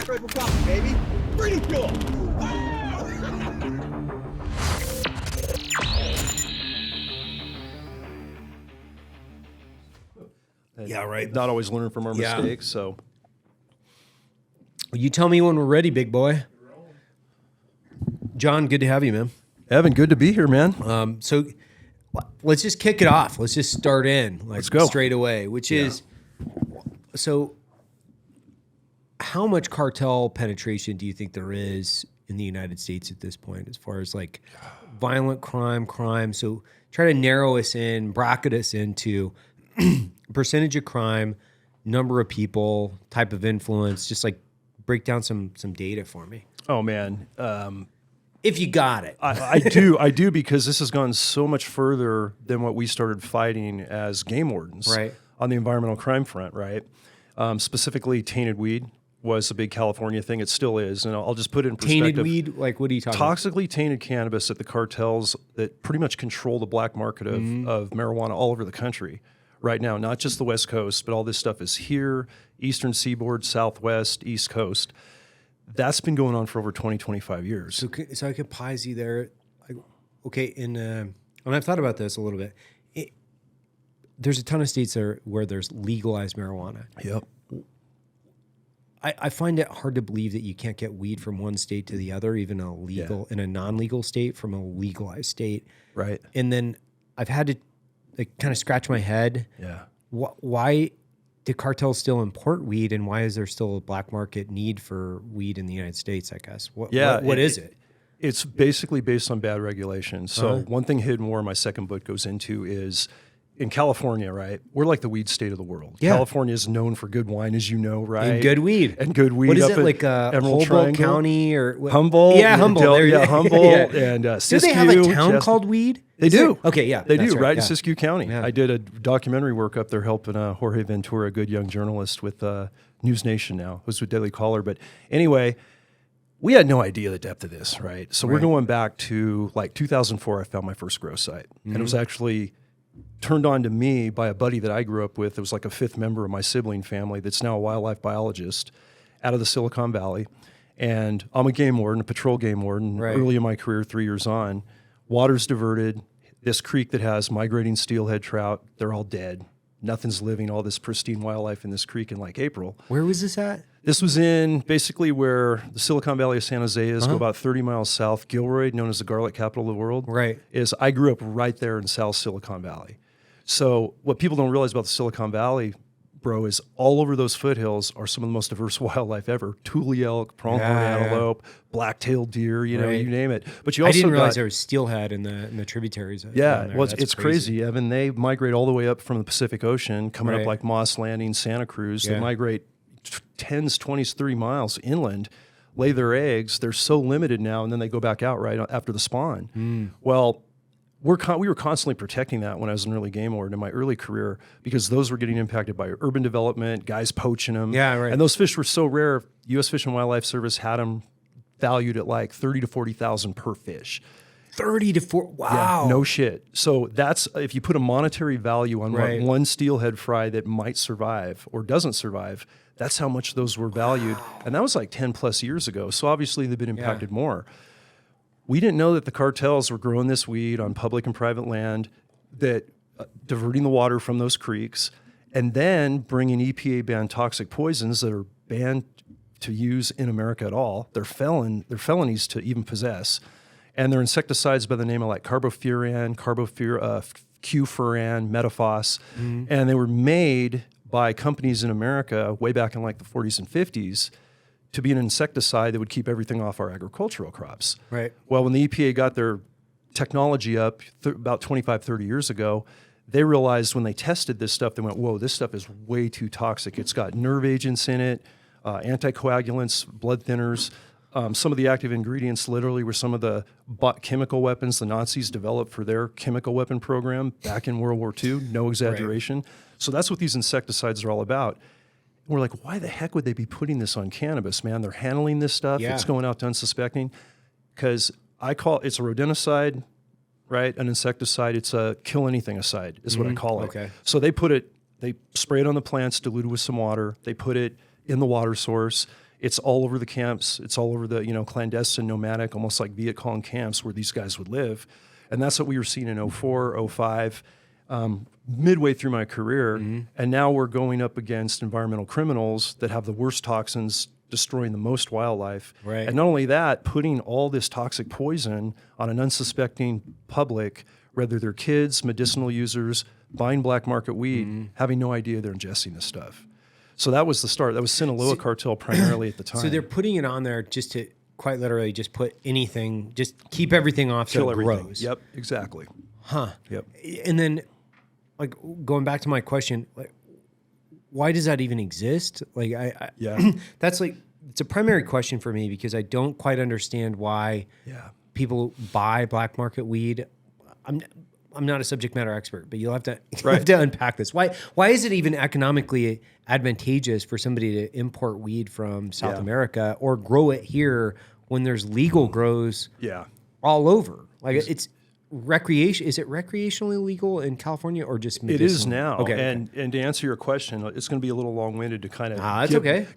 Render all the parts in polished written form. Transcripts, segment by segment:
Black Rifle Coffee, baby. Freedom fuel. Yeah, right. Not always learning from our Yeah. mistakes. So You tell me when we're ready, big boy. John, good to have you, man. Evan, good to be here, man. So let's just kick it off. Let's just start in, like, Let's go. straight away, which is, so how much cartel penetration do you think there is in the United States at this point, as far as like violent crime? So try to narrow us in, bracket us into percentage of crime, number of people, type of influence, just like break down some data for me. Oh man, If you got it. I do because this has gone so much further than what we started fighting as game wardens, Right. on the environmental crime front, right? Specifically, tainted weed was a big California thing. It still is, and I'll just put it in perspective. Tainted weed, like what are you talking about? Toxically tainted cannabis at the cartels that pretty much control the black market of marijuana all over the country right now, not just the West Coast, but all this stuff is here, Eastern Seaboard, Southwest, East Coast. That's been going on for over 20, 25 years. So I could pause you there. Okay, and I've thought about this a little bit. There's a ton of states there where there's legalized marijuana. Yep. I find it hard to believe that you can't get weed from one state to the other, even in a non-legal state from a legalized state. Right. And then I've had to kind of scratch my head. Yeah. Why do cartels still import weed, and why is there still a black market need for weed in the United States, I guess? What is it? It's basically based on bad regulation. So one thing Hidden War, my second book, goes into is in California, right? We're like the weed state of the world. Yeah. California is known for good wine, as you know, right? And good weed. And good weed. What is up it, at like Emerald Humboldt Triangle. County or what? Humboldt? Yeah, Humboldt. Humboldt. There- Humboldt yeah. and Do they have a Siskiyou, town called Weed? They Is do. there? Okay, yeah. They that's do, right? yeah. In Siskiyou County. Yeah. I did a documentary work up there helping Jorge Ventura, a good young journalist with News Nation now, who's with Daily Caller. But anyway, we had no idea the depth of this, right? So we're going back to like 2004, I found my first grow site. And it was actually turned on to me by a buddy that I grew up with. It was like a fifth member of my sibling family that's now a wildlife biologist out of the Silicon Valley. And I'm a game warden, a patrol game warden, early in my career, 3 years on. Water's diverted. This creek that has migrating steelhead trout, they're all dead. Nothing's living, all this pristine wildlife in this creek in like April. Where was this at? This was in basically where the Silicon Valley of San Jose is, go about 30 miles south. Gilroy, known as the garlic capital of the world, Right. is I grew up right there in South Silicon Valley. So what people don't realize about the Silicon Valley, bro, is all over those foothills are some of the most diverse wildlife ever. Tule elk, pronghorn antelope, black-tailed deer, you know, you name it. But you I also didn't realize got, there was steelhead in the tributaries. yeah, down there. well, That's it's crazy, Evan. They migrate all the way up from the Pacific Ocean, coming up like Moss Landing, Santa Cruz. They migrate 10s, 20s, 30 miles inland, lay their eggs. They're so limited now, and then they go back out right after the spawn. Well, we were constantly protecting that when I was an early game warden in my early career, because those were getting impacted by urban development, guys poaching them. Yeah, right. And those fish were so rare, U.S. Fish and Wildlife Service had them valued at like $30,000 to $40,000 per fish. 30 to 40. Wow. Yeah, no shit. So that's, if you put a monetary value on what one steelhead fry that might survive or doesn't survive, that's how much those were valued. And that was like 10 plus years ago. So obviously they've been impacted more. We didn't know that the cartels were growing this weed on public and private land, that diverting the water from those creeks, and then bringing EPA banned toxic poisons that are banned to use in America at all. They're felonies to even possess. And they're insecticides by the name of like carbofuran, Q-furan, metaphos. And they were made by companies in America way back in like the 40s and 50s to be an insecticide that would keep everything off our agricultural crops. Right. Well, when the EPA got their technology up about 25, 30 years ago, they realized when they tested this stuff, they went, whoa, this stuff is way too toxic. It's got nerve agents in it, anticoagulants, blood thinners. Some of the active ingredients literally were some of the chemical weapons the Nazis developed for their chemical weapon program back in World War II, no exaggeration. So that's what these insecticides are all about. And we're like, why the heck would they be putting this on cannabis, man? They're handling this stuff. Yeah. It's going out to unsuspecting. Because it's a rodenticide, right? An insecticide. It's a kill anything aside is what I call it. Okay. So they spray it on the plants, dilute it with some water. They put it in the water source. It's all over the camps. It's all over the, clandestine, nomadic, almost like Viet Cong camps where these guys would live. And that's what we were seeing in 04, 05, midway through my career. And now we're going up against environmental criminals that have the worst toxins, destroying the most wildlife. Right. And not only that, putting all this toxic poison on an unsuspecting public, whether they're kids, medicinal users, buying black market weed, having no idea they're ingesting this stuff. So that was the start. That was Sinaloa cartel primarily at the time. So they're putting it on there just to quite literally just put anything, just keep everything off so it grows. Yep, exactly. Huh. Yep. And then, like, going back to my question, like, why does that even exist? Like, that's like, it's a primary question for me because I don't quite understand why people buy black market weed. I'm not a subject matter expert, but you'll have to unpack this. Why is it even economically advantageous for somebody to import weed from South America or grow it here when there's legal grows all over? Like it's recreation. Is it recreationally legal in California or just medicinal? It is now. Okay. And to answer your question, it's going to be a little long-winded to kind of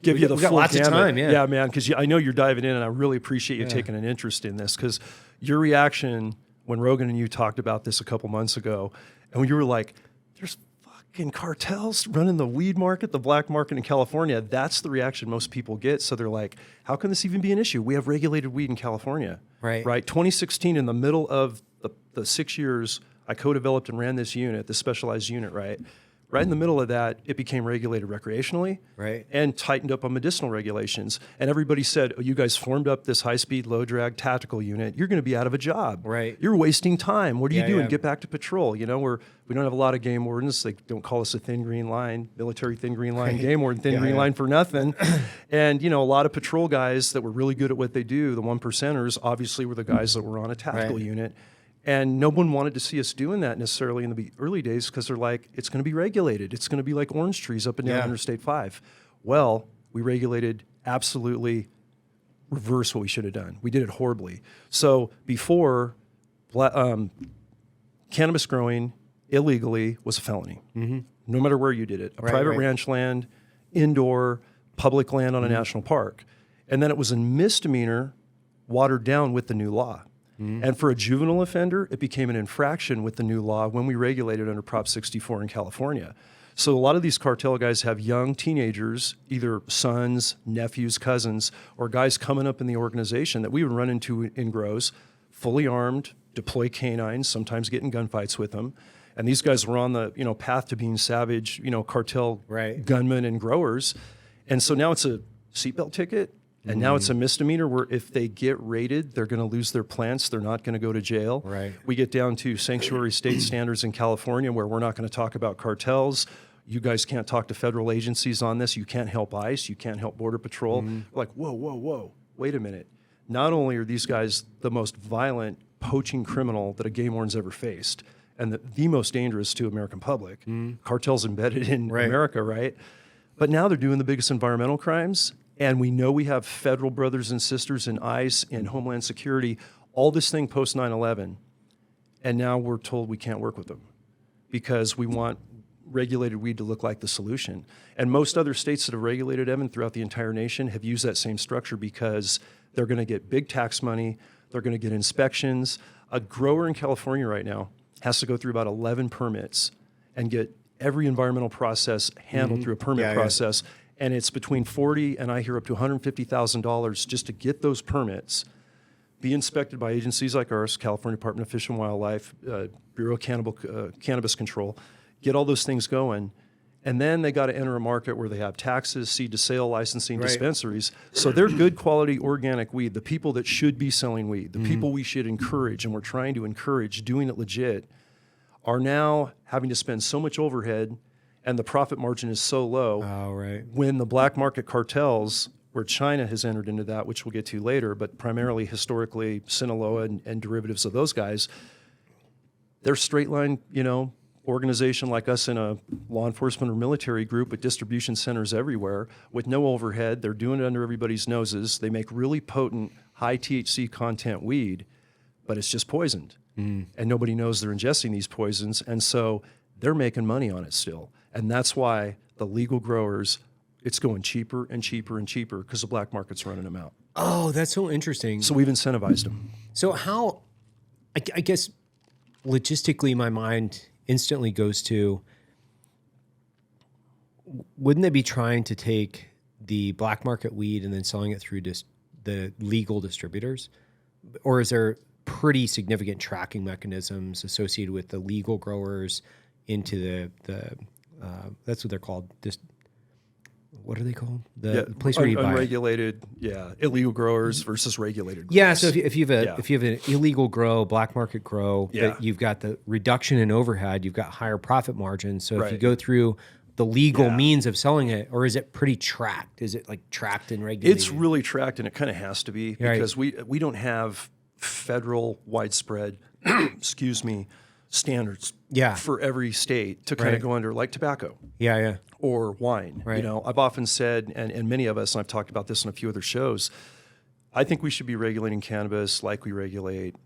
give you the full lots gamut. of time. Yeah, man, because I know you're diving in, and I really appreciate you taking an interest in this because your reaction when Rogan and you talked about this a couple months ago, and when you were like, there's fucking cartels running the weed market, the black market in California, that's the reaction most people get. So they're like, how can this even be an issue? We have regulated weed in California. Right. 2016, in the middle of the 6 years I co-developed and ran this unit, this specialized unit, right in the middle of that, it became regulated recreationally and tightened up on medicinal regulations. And everybody said, oh, you guys formed up this high-speed, low-drag tactical unit. You're going to be out of a job. Right. You're wasting time. What are you doing? Get back to patrol. We don't have a lot of game wardens. They don't call us a thin green line, military thin green line, game warden thin green line for nothing. And, a lot of patrol guys that were really good at what they do, the 1%ers, obviously were the guys that were on a tactical unit. And no one wanted to see us doing that necessarily in the early days because they're like, it's going to be regulated. It's going to be like orange trees up and down Interstate 5. Well, we regulated absolutely reverse what we should have done. We did it horribly. So before, cannabis growing illegally was a felony, no matter where you did it. A private ranch land, indoor, public land on a national park. And then it was a misdemeanor watered down with the new law. And for a juvenile offender, it became an infraction with the new law when we regulated under Prop 64 in California. So a lot of these cartel guys have young teenagers, either sons, nephews, cousins, or guys coming up in the organization that we would run into in grows, fully armed, deploy canines, sometimes get in gunfights with them. And these guys were on the path to being savage, cartel gunmen and growers. And so now it's a seatbelt ticket. And now it's a misdemeanor where if they get raided, they're going to lose their plants. They're not going to go to jail. Right. We get down to sanctuary state standards in California where we're not going to talk about cartels. You guys can't talk to federal agencies on this. You can't help ICE. You can't help Border Patrol. Like, whoa. Wait a minute. Not only are these guys the most violent poaching criminal that a game warden's ever faced and the most dangerous to American public, cartels embedded in America, right? But now they're doing the biggest environmental crimes. And we know we have federal brothers and sisters in ICE and Homeland Security, all this thing post 9/11. And now we're told we can't work with them because we want regulated weed to look like the solution. And most other states that have regulated Evan throughout the entire nation have used that same structure because they're going to get big tax money. They're going to get inspections. A grower in California right now has to go through about 11 permits and get every environmental process handled through a permit process. And it's between $40,000 and I hear up to $150,000 just to get those permits, be inspected by agencies like ours, California Department of Fish and Wildlife, Bureau of Cannabis Control, get all those things going. And then they got to enter a market where they have taxes, seed to sale, licensing, dispensaries. So they're good quality organic weed, the people that should be selling weed, the people we should encourage, and we're trying to encourage doing it legit, are now having to spend so much overhead and the profit margin is so low. When the black market cartels, where China has entered into that, which we'll get to later, but primarily historically Sinaloa and derivatives of those guys, they're straight line, organization like us in a law enforcement or military group with distribution centers everywhere with no overhead. They're doing it under everybody's noses. They make really potent, high THC content weed, but it's just poisoned. And nobody knows they're ingesting these poisons. And so they're making money on it still. And that's why the legal growers It's going cheaper and cheaper and cheaper because the black market's running them out. Oh, that's so interesting. So we've incentivized them. So how, I guess, logistically, my mind instantly goes to, wouldn't they be trying to take the black market weed and then selling it through the legal distributors? Or is there pretty significant tracking mechanisms associated with the legal growers into the that's what they're called. What are they called? The place where you buy unregulated, illegal growers versus regulated growers. Yeah, so if you have an illegal grow, black market grow, but you've got the reduction in overhead, you've got higher profit margins. So if you go through the legal means of selling it, or is it pretty tracked? Is it like tracked and regulated? It's really tracked, and it kind of has to be because we don't have federal widespread, standards for every state to kind of go under, like tobacco. Or wine. Right. You know, I've often said, and many of us, and I've talked about this on a few other shows, I think we should be regulating cannabis like we regulate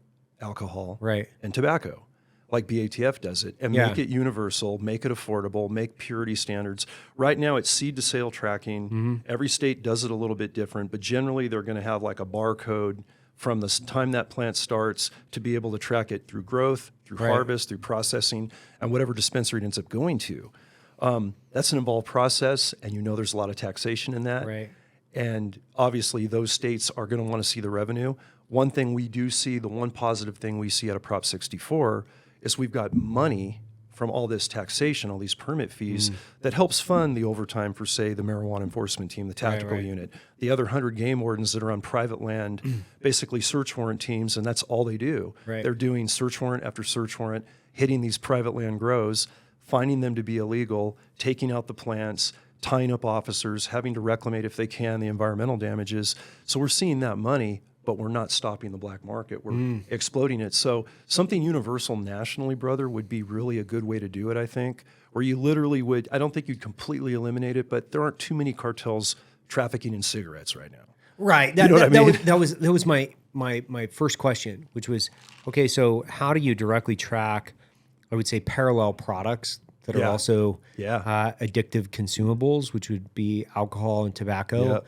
alcohol and tobacco, like BATF does it, and make it universal, make it affordable, make purity standards. Right now, it's seed to sale tracking. Mm-hmm. Every state does it a little bit different, but generally they're going to have like a barcode from the time that plant starts to be able to track it through growth, through harvest, through processing, and whatever dispensary it ends up going to. That's an involved process, and there's a lot of taxation in that. Right. And obviously, those states are going to want to see the revenue. One thing we do see, the one positive thing we see out of Prop 64 is we've got money from all this taxation, all these permit fees, that helps fund the overtime for, say, the marijuana enforcement team, the tactical unit, the other 100 game wardens that are on private land, basically search warrant teams, and that's all they do. Right. They're doing search warrant after search warrant, hitting these private land grows, finding them to be illegal, taking out the plants, tying up officers, having to reclamate if they can the environmental damages. So we're seeing that money, but we're not stopping the black market. We're exploding it. So something universal nationally, brother, would be really a good way to do it, I think, where you literally would, I don't think you'd completely eliminate it, but there aren't too many cartels trafficking in cigarettes right now. Right. You know what I mean? That was my first question, which was, okay, so how do you directly track, I would say, parallel products that are also addictive consumables, which would be alcohol and tobacco?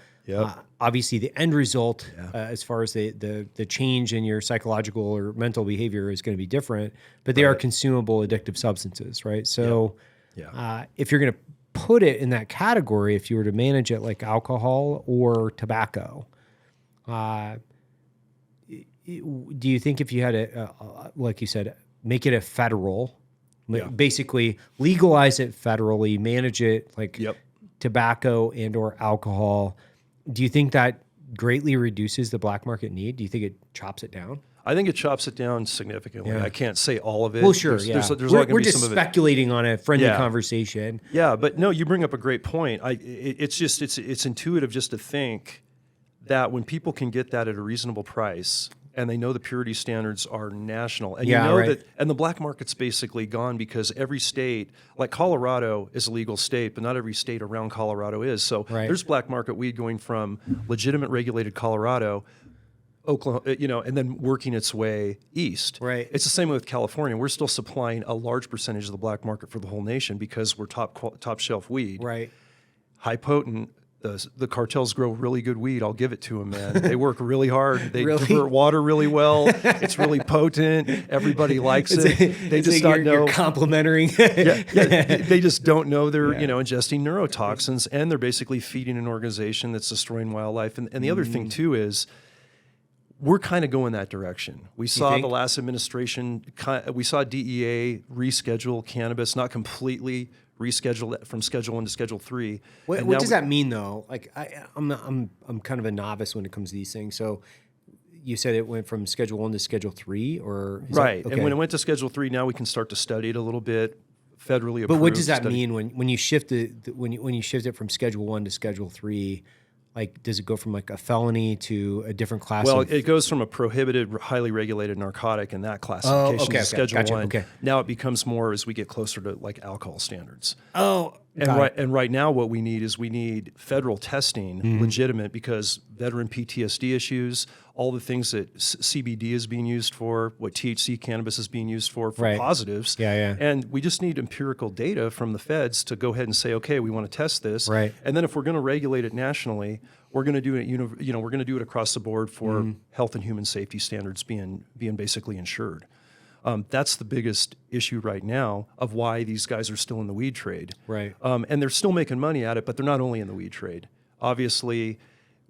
Obviously, the end result, as far as the change in your psychological or mental behavior, is going to be different, but they are consumable addictive substances, right? So if you're going to put it in that category, if you were to manage it like alcohol or tobacco, do you think if you had like you said, make it a federal, basically legalize it federally, manage it like tobacco and or alcohol, do you think that greatly reduces the black market need? Do you think it chops it down? I think it chops it down significantly. I can't say all of it. Well, sure, There's we're just speculating on a friendly conversation. Yeah, but no, you bring up a great point. It's intuitive just to think that when people can get that at a reasonable price, and they know the purity standards are national, and that, and the black market's basically gone because every state, like Colorado, is a legal state, but not every state around Colorado is. So there's black market weed going from legitimate regulated Colorado, Oklahoma, and then working its way east. Right. It's the same with California. We're still supplying a large percentage of the black market for the whole nation because we're top shelf weed. Right. High potent. The cartels grow really good weed. I'll give it to them, man. They work really hard. They divert water really well. It's really potent. Everybody likes it. They just don't know. You're complimenting. They just don't know they're ingesting neurotoxins, and they're basically feeding an organization that's destroying wildlife. And the other thing too is, we're kind of going that direction. We saw the last administration. We saw DEA reschedule cannabis, not completely reschedule it from Schedule 1 to Schedule 3. What does that mean, though? Like, I'm kind of a novice when it comes to these things. So, you said it went from Schedule 1 to Schedule 3, or right? And when it went to Schedule 3, now we can start to study it a little bit, federally approved. But what does that mean when you shift it when you shift it from Schedule 1 to Schedule 3? Like, does it go from like a felony to a different class? Well, it goes from a prohibited, highly regulated narcotic in that classification to Schedule 1. Okay. Now it becomes more as we get closer to like alcohol standards. And right now what we need federal testing, legitimate, because veteran PTSD issues, all the things that CBD is being used for, what THC cannabis is being used for Right. positives. Yeah. And we just need empirical data from the feds to go ahead and say, okay, we want to test this. Right. And then if we're going to regulate it nationally, we're going to do it, we're going to do it across the board for health and human safety standards being basically ensured. That's the biggest issue right now of why these guys are still in the weed trade. Right. And they're still making money at it, but they're not only in the weed trade. Obviously,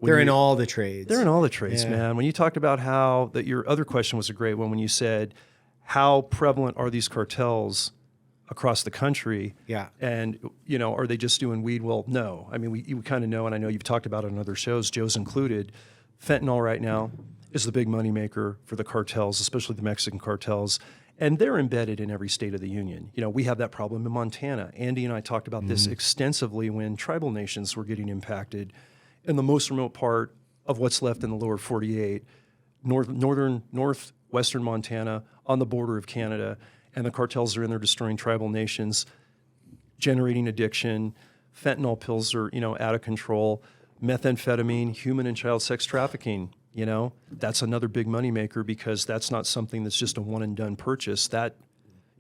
They're in all the trades. they're in all the trades, Yeah. man. When you talked about how that, your other question was a great one when you said, how prevalent are these cartels across the country? Yeah. And, are they just doing weed? Well, no. I mean, we kind of know, and I know you've talked about it on other shows, Joe's included. Fentanyl right now is the big moneymaker for the cartels, especially the Mexican cartels. And they're embedded in every state of the union. We have that problem in Montana. Andy and I talked about this extensively when tribal nations were getting impacted in the most remote part of what's left in the lower 48, northwestern Montana, on the border of Canada. And the cartels are in there destroying tribal nations, generating addiction. Fentanyl pills are, out of control. Methamphetamine, human and child sex trafficking. That's another big moneymaker because that's not something that's just a one and done purchase. That,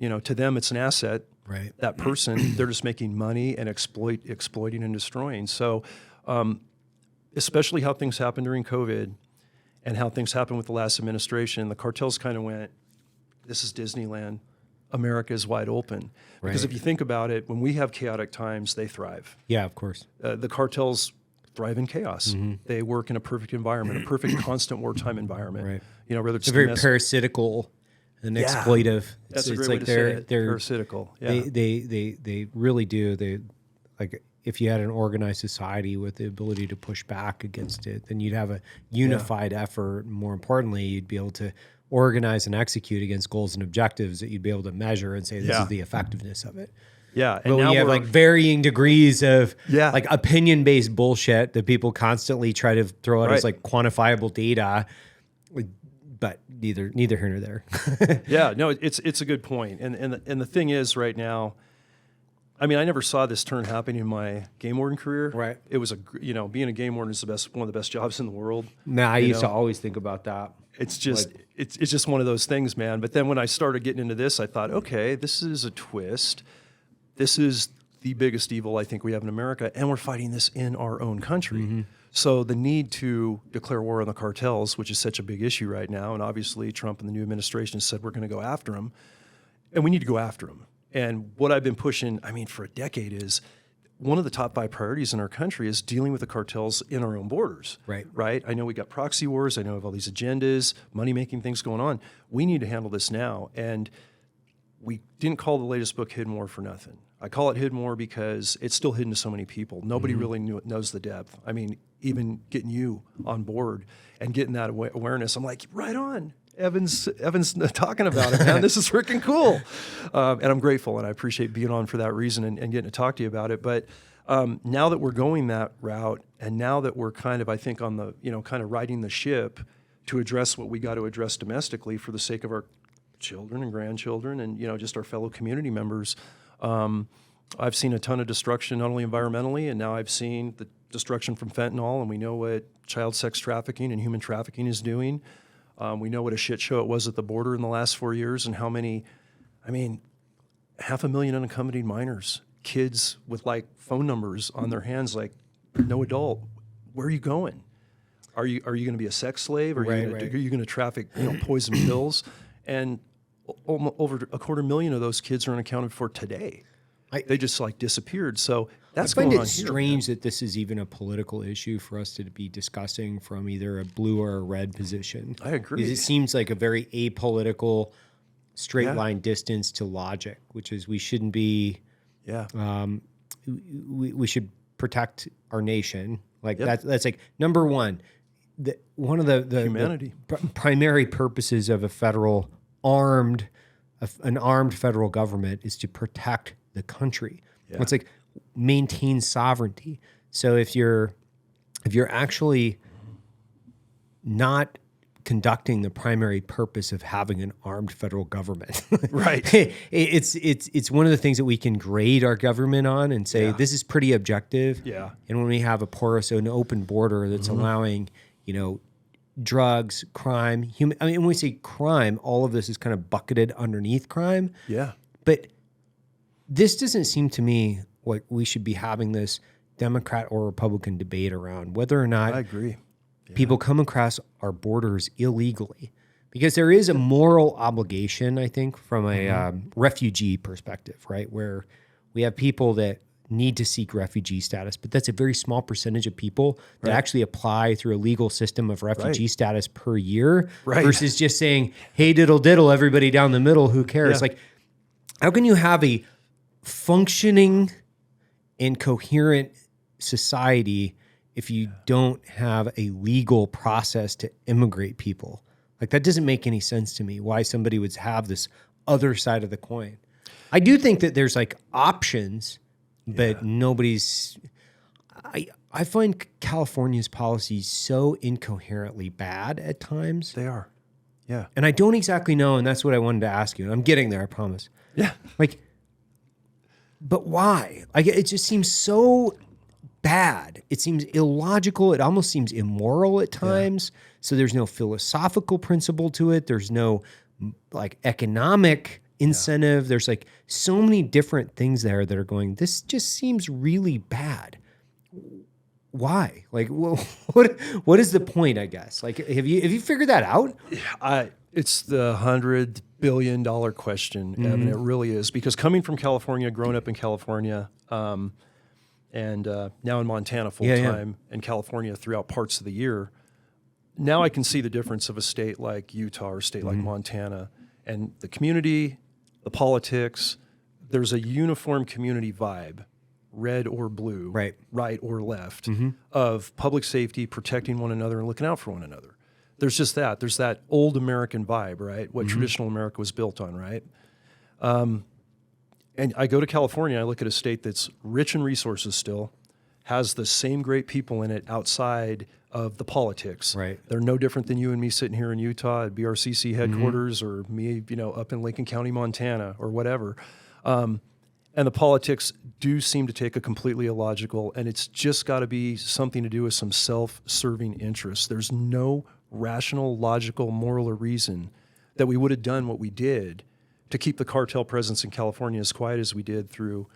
to them, it's an asset. Right. That person, they're just making money and exploiting and destroying. So, especially how things happened during COVID and how things happened with the last administration, the cartels kind of went, this is Disneyland. America is wide open. Because Right. if you think about it, when we have chaotic times, they thrive. Yeah, of course. The cartels thrive in chaos. They work in a perfect environment, a perfect constant wartime environment. Right. Whether it's It's very domestic- parasitical and Yeah. exploitive. That's a it's great like way to say it. they're Parasitical. Yeah. They really do. They like if you had an organized society with the ability to push back against it, then you'd have a unified effort. More importantly, you'd be able to organize and execute against goals and objectives that you'd be able to measure and say this Yeah. is the effectiveness of it. Yeah. But when you have like varying degrees of Yeah. like opinion-based bullshit that people constantly try to throw out as Right. like quantifiable data, but neither here nor there. Yeah, no, it's a good point. And the thing is right now, I mean, I never saw this turn happen in my game warden career. Right. It was being a game warden is one of the best jobs in the world. Nah, I You used to know? always think about that. It's just it's just one of those things, man. But then when I started getting into this, I thought, okay, this is a twist. This is the biggest evil I think we have in America, and we're fighting this in our own country. So the need to declare war on the cartels, which is such a big issue right now, and obviously Trump and the new administration said we're going to go after them, and we need to go after them. And what I've been pushing, I mean, for a decade is one of the top 5 priorities in our country is dealing with the cartels in our own borders. Right. Right? I know we got proxy wars. I know we have all these agendas, money-making things going on. We need to handle this now. And we didn't call the latest book Hidden War for nothing. I call it Hidden War because it's still hidden to so many people. Nobody really knows the depth. I mean, even getting you on board and getting that awareness, I'm like, right on. Evan's talking about it, man. This is freaking cool. And I'm grateful, and I appreciate being on for that reason and getting to talk to you about it. But now that we're going that route, and now that we're kind of, I think, on the, kind of riding the ship to address what we got to address domestically for the sake of our children and grandchildren and, just our fellow community members, I've seen a ton of destruction, not only environmentally, and now I've seen the destruction from fentanyl, and we know what child sex trafficking and human trafficking is doing. We know what a shit show it was at the border in the last 4 years and how many, 500,000 unaccompanied minors, kids with like phone numbers on their hands, like no adult. Where are you going? Are you going to be a sex slave? Are you going to traffic, poison pills? And over 250,000 of those kids are unaccounted for today. They just like disappeared. So that's I find going it on here. strange that this is even a political issue for us to be discussing from either a blue or a red position. I agree. Because it seems like a very apolitical, straight Yeah. line distance to logic, which is we shouldn't be. Yeah. We should protect our nation. Like Yep. that's like number one. One of the Humanity. primary purposes of an armed federal government is to protect the country. Yeah. It's like maintain sovereignty. So if you're actually not conducting the primary purpose of having an armed federal government, Right. it's one of the things that we can grade our government on and say this is pretty objective. Yeah. And when we have a porous and open border that's allowing, drugs, crime, human. I mean, when we say crime, all of this is kind of bucketed underneath crime. Yeah. But this doesn't seem to me like we should be having this Democrat or Republican debate around whether or not I agree. people come across our borders illegally. Because there is a moral obligation, I think, from a refugee perspective, right? Where we have people that need to seek refugee status, but that's a very small percentage of people that actually apply through a legal system of refugee status per year versus just saying, hey, diddle diddle, everybody down the middle, who cares? Yeah. Like, how can you have a functioning and coherent society if you don't have a legal process to immigrate people? Like, that doesn't make any sense to me, why somebody would have this other side of the coin. I do think that there's like options, but nobody's... I find California's policies so incoherently bad at times. They are. Yeah. And I don't exactly know, and that's what I wanted to ask you. I'm getting there, I promise. Yeah. Like, but why? Like, it just seems so bad. It seems illogical. It almost seems immoral at times. Yeah. So there's no philosophical principle to it. There's no like economic incentive. There's like so many different things there that are going, this just seems really bad. Why? Like, what is the point, I guess? Like, have you figured that out? It's the $100 billion question, Evan. It really is. Because coming from California, growing up in California, and now in Montana full-time, and California throughout parts of the year, now I can see the difference of a state like Utah or a state like Montana. And the community, the politics, there's a uniform community vibe, red or blue, right or left, of public safety, protecting one another and looking out for one another. There's just that. There's that old American vibe, right? What traditional America was built on, right? And I go to California, I look at a state that's rich in resources still, has the same great people in it outside of the politics. Right. They're no different than you and me sitting here in Utah at BRCC headquarters or me, up in Lincoln County, Montana or whatever. And the politics do seem to take a completely illogical, and it's just got to be something to do with some self-serving interests. There's no rational, logical, moral, or reason that we would have done what we did to keep the cartel presence in California as quiet as we did through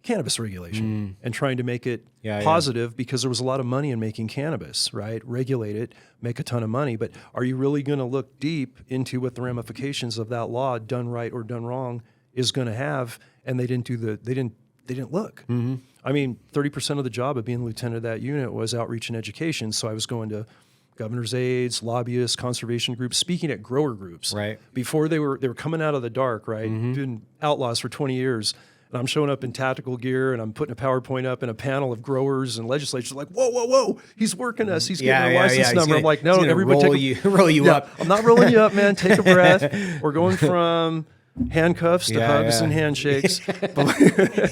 cannabis regulation and trying to make it positive because there was a lot of money in making cannabis, right? Regulate it, make a ton of money. But are you really going to look deep into what the ramifications of that law, done right or done wrong, is going to have? And they didn't look. I mean, 30% of the job of being lieutenant of that unit was outreach and education. So I was going to governor's aides, lobbyists, conservation groups, speaking at grower groups. Right. Before they were coming out of the dark, right? Doing outlaws for 20 years. And I'm showing up in tactical gear and I'm putting a PowerPoint up in a panel of growers and legislators like, whoa, he's working us. He's getting our license number. I'm like, no, everybody roll you up. I'm not rolling you up, man. Take a breath. We're going from handcuffs to hugs and handshakes.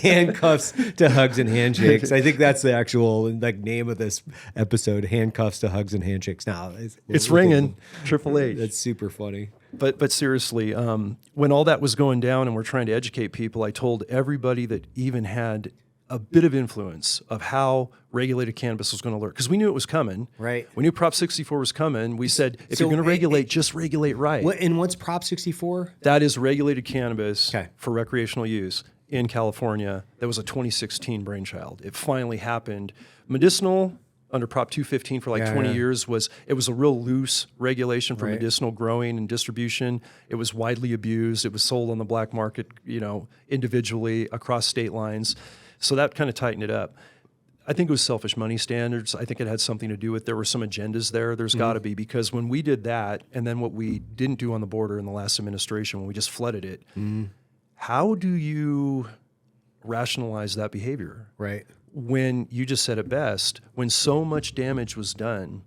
Handcuffs to hugs and handshakes. I think that's the actual name of this episode, handcuffs to hugs and handshakes. Now it's ringing. Triple H. That's super funny. But seriously, when all that was going down and we're trying to educate people, I told everybody that even had a bit of influence of how regulated cannabis was going to work, because we knew it was coming. Right. We knew Prop 64 was coming. We said, if you're going to regulate, just regulate right. And what's Prop 64? That is regulated cannabis for recreational use in California. That was a 2016 brainchild. It finally happened. Medicinal, under Prop 215 for 20 years, it was a real loose regulation for medicinal growing and distribution. It was widely abused. It was sold on the black market, individually across state lines. So that kind of tightened it up. I think it was selfish money standards. I think it had something to do with there were some agendas there. There's got to be, because when we did that, and then what we didn't do on the border in the last administration, when we just flooded it, how do you rationalize that behavior? Right. When you just said it best, when so much damage was done,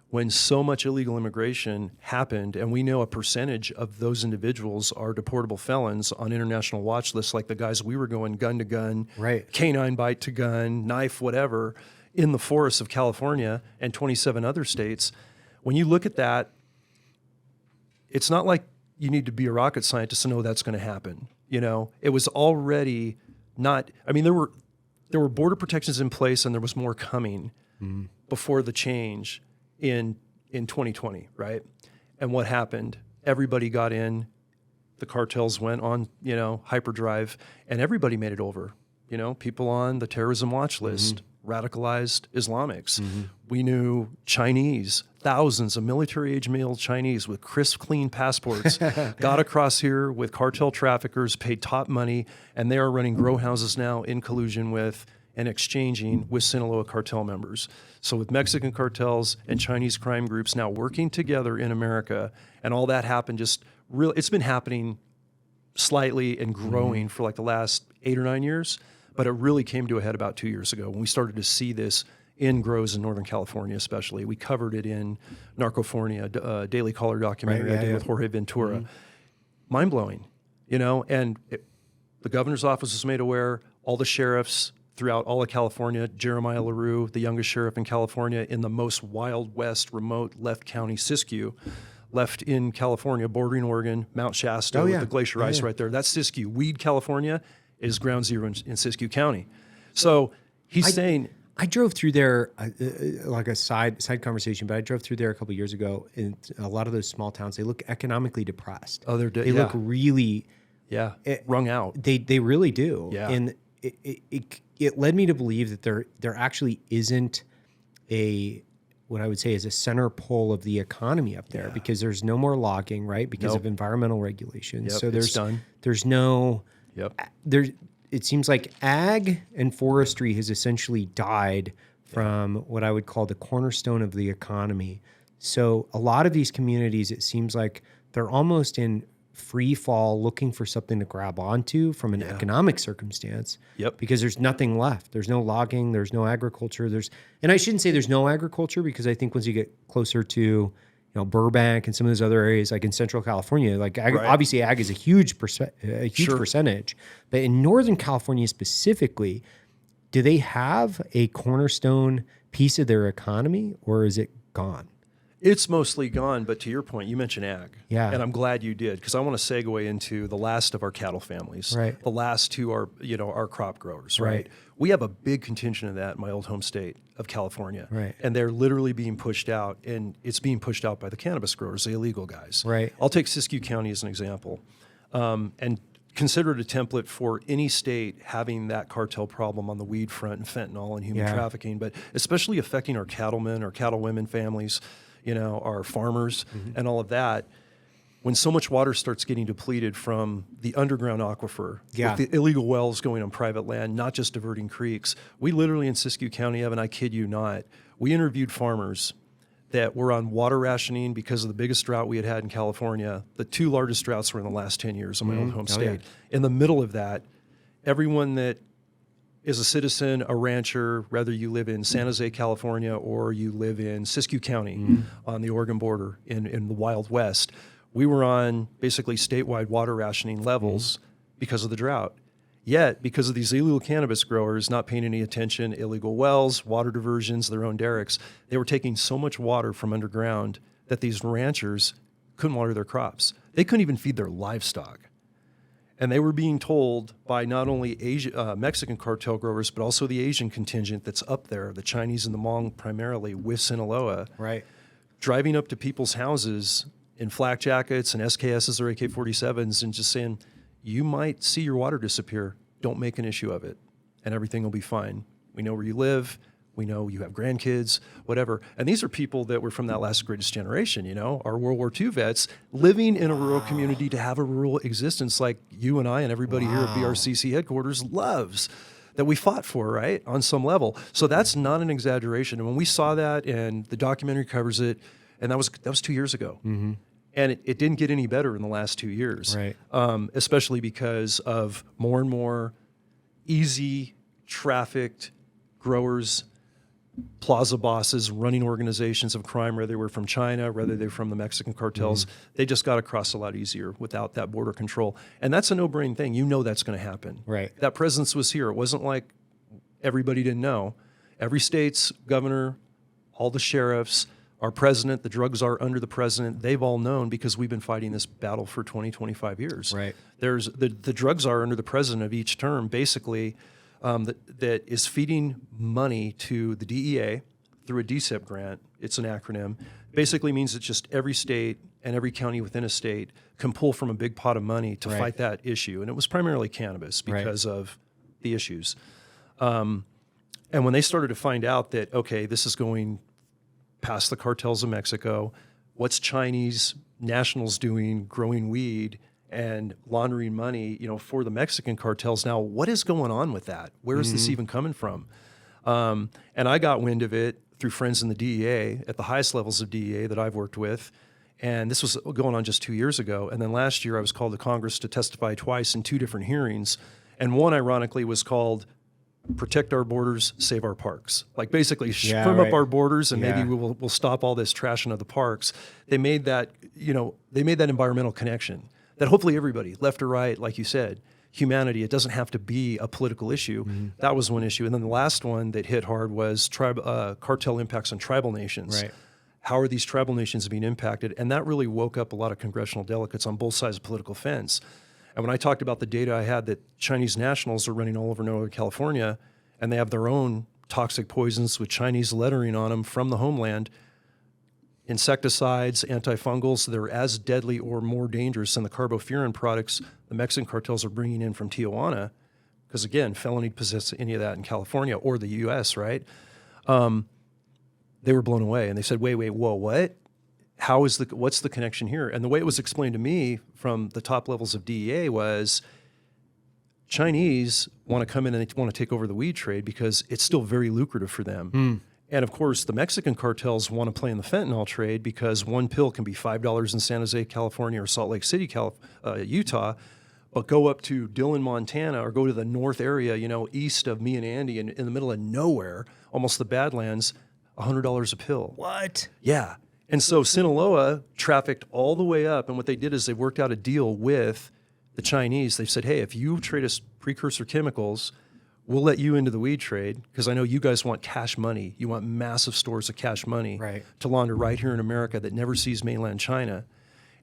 when so much illegal immigration happened, and we know a percentage of those individuals are deportable felons on international watch lists, like the guys we were going gun to gun, canine bite to gun, knife, whatever, in the forests of California and 27 other states. When you look at that, it's not like you need to be a rocket scientist to know that's going to happen. It was already not, I mean, there were border protections in place and there was more coming before the change in in 2020, right? And what happened? Everybody got in. The cartels went on, hyperdrive, and everybody made it over. People on the terrorism watch list, radicalized Islamics. We knew Chinese, thousands of military-age male Chinese with crisp, clean passports got across here with cartel traffickers, paid top money, and they are running grow houses now in collusion with and exchanging with Sinaloa cartel members. So with Mexican cartels and Chinese crime groups now working together in America, and all that happened it's been happening slightly and growing for like the last 8 or 9 years, but it really came to a head about 2 years ago when we started to see this in grows in Northern California especially. We covered it in Narcofornia, Daily Caller documentary I did with Jorge Ventura. Mind-blowing, and the governor's office was made aware, all the sheriffs throughout all of California, Jeremiah LaRue, the youngest sheriff in California in the most Wild West, remote left county, Siskiyou, left in California, bordering Oregon, Mount Shasta with the glacier ice right there. That's Siskiyou. Weed, California is ground zero in Siskiyou County. So he's saying... I drove through there, like a side conversation, but I drove through there a couple of years ago, and a lot of those small towns, they look economically depressed. Oh, they look really... wrung out. They really do. Yeah. And it led me to believe that there actually isn't what I would say is a center pole of the economy up there because there's no more logging, right? Because of environmental regulations. So there's no, it seems like ag and forestry has essentially died from what I would call the cornerstone of the economy. So a lot of these communities, it seems like they're almost in free fall looking for something to grab onto from an economic circumstance because there's nothing left. There's no logging, there's no agriculture. And I shouldn't say there's no agriculture because I think once you get closer to Burbank and some of those other areas like in Central California, like obviously ag is a huge percentage, but in Northern California specifically, do they have a cornerstone piece of their economy or is it gone? It's mostly gone, but to your point, you mentioned ag. Yeah. And I'm glad you did, because I want to segue into the last of our cattle families. Right. The last two are, our crop growers, right? We have a big contingent of that in my old home state of California. Right. And they're literally being pushed out, and it's being pushed out by the cannabis growers, the illegal guys. Right. I'll take Siskiyou County as an example, and consider it a template for any state having that cartel problem on the weed front and fentanyl and human trafficking, but especially affecting our cattlemen, our cattle women families, our farmers and all of that. When so much water starts getting depleted from the underground aquifer, with the illegal wells going on private land, not just diverting creeks, we literally in Siskiyou County, Evan, I kid you not, we interviewed farmers that were on water rationing because of the biggest drought we had in California. The 2 largest droughts were in the last 10 years in my old home state. In the middle of that, everyone that is a citizen, a rancher, whether you live in San Jose, California, or you live in Siskiyou County on the Oregon border in the Wild West, we were on basically statewide water rationing levels because of the drought. Yet, because of these illegal cannabis growers not paying any attention, illegal wells, water diversions, their own derricks, they were taking so much water from underground that these ranchers couldn't water their crops. They couldn't even feed their livestock. And they were being told by not only Mexican cartel growers, but also the Asian contingent that's up there, the Chinese and the Hmong primarily with Sinaloa, driving up to people's houses in flak jackets and SKSs or AK-47s and just saying, you might see your water disappear. Don't make an issue of it, and everything will be fine. We know where you live. We know you have grandkids, whatever. And these are people that were from that last greatest generation, our World War II vets living in a rural community to have a rural existence like you and I and everybody here at BRCC headquarters loves, that we fought for, right, on some level. So that's not an exaggeration. And when we saw that, and the documentary covers it, and that was 2 years ago. And it didn't get any better in the last 2 years, especially because of more and more easy trafficked growers, plaza bosses running organizations of crime, whether they were from China, whether they're from the Mexican cartels. They just got across a lot easier without that border control. And that's a no-brainer thing. That's going to happen. That presence was here. It wasn't like everybody didn't know. Every state's governor, all the sheriffs, our president, the drug czar under the president, they've all known because we've been fighting this battle for 20, 25 years. There's the drug czar under the president of each term, basically, that is feeding money to the DEA through a DCEP grant. It's an acronym Basically means that just every state and every county within a state can pull from a big pot of money to fight that issue. And it was primarily cannabis because of the issues. And when they started to find out that, okay, this is going past the cartels of Mexico, what's Chinese nationals doing growing weed and laundering money, for the Mexican cartels? Now, what is going on with that? Where is this even coming from? And I got wind of it through friends in the DEA at the highest levels of DEA that I've worked with. And this was going on just 2 years ago. And then last year I was called to Congress to testify twice in 2 different hearings. And one, ironically, was called Protect Our Borders, Save Our Parks. Like basically firm up our borders and maybe we'll stop all this trashing of the parks. They made that, environmental connection that hopefully everybody, left or right, like you said, humanity, it doesn't have to be a political issue. That was one issue. And then the last one that hit hard was cartel impacts on tribal nations. Right. How are these tribal nations being impacted? And that really woke up a lot of congressional delegates on both sides of the political fence. And when I talked about the data I had that Chinese nationals are running all over Northern California and they have their own toxic poisons with Chinese lettering on them from the homeland, insecticides, antifungals, they're as deadly or more dangerous than the carbofuran products the Mexican cartels are bringing in from Tijuana, because again, felony possess any of that in California or the U.S., right? They were blown away and they said, wait, whoa, what? What's the connection here? And the way it was explained to me from the top levels of DEA was Chinese want to come in and they want to take over the weed trade because it's still very lucrative for them. And of course, the Mexican cartels want to play in the fentanyl trade because one pill can be $5 in San Jose, California, or Salt Lake City, Utah, but go up to Dillon, Montana, or go to the north area, east of me and Andy, in the middle of nowhere, almost the Badlands, $100 a pill. What? Yeah. And so Sinaloa trafficked all the way up, and what they did is they worked out a deal with the Chinese. They said, hey, if you trade us precursor chemicals, we'll let you into the weed trade because I know you guys want cash money. You want massive stores of cash money to launder right here in America that never sees mainland China.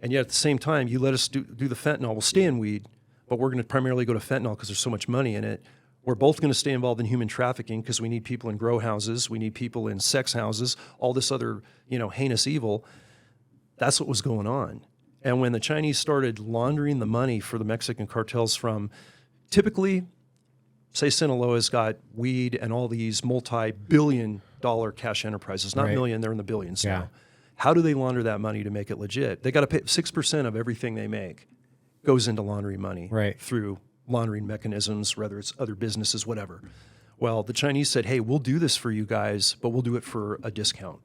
And yet at the same time, you let us do the fentanyl. We'll stay in weed, but we're going to primarily go to fentanyl because there's so much money in it. We're both going to stay involved in human trafficking because we need people in grow houses. We need people in sex houses, all this other, heinous evil. That's what was going on. And when the Chinese started laundering the money for the Mexican cartels from typically, say Sinaloa's got weed and all these multi-billion-dollar cash enterprises, not million, they're in the billions now. How do they launder that money to make it legit? They got to pay 6% of everything they make goes into laundering money through laundering mechanisms, whether it's other businesses, whatever. Well, the Chinese said, hey, we'll do this for you guys, but we'll do it for a discount,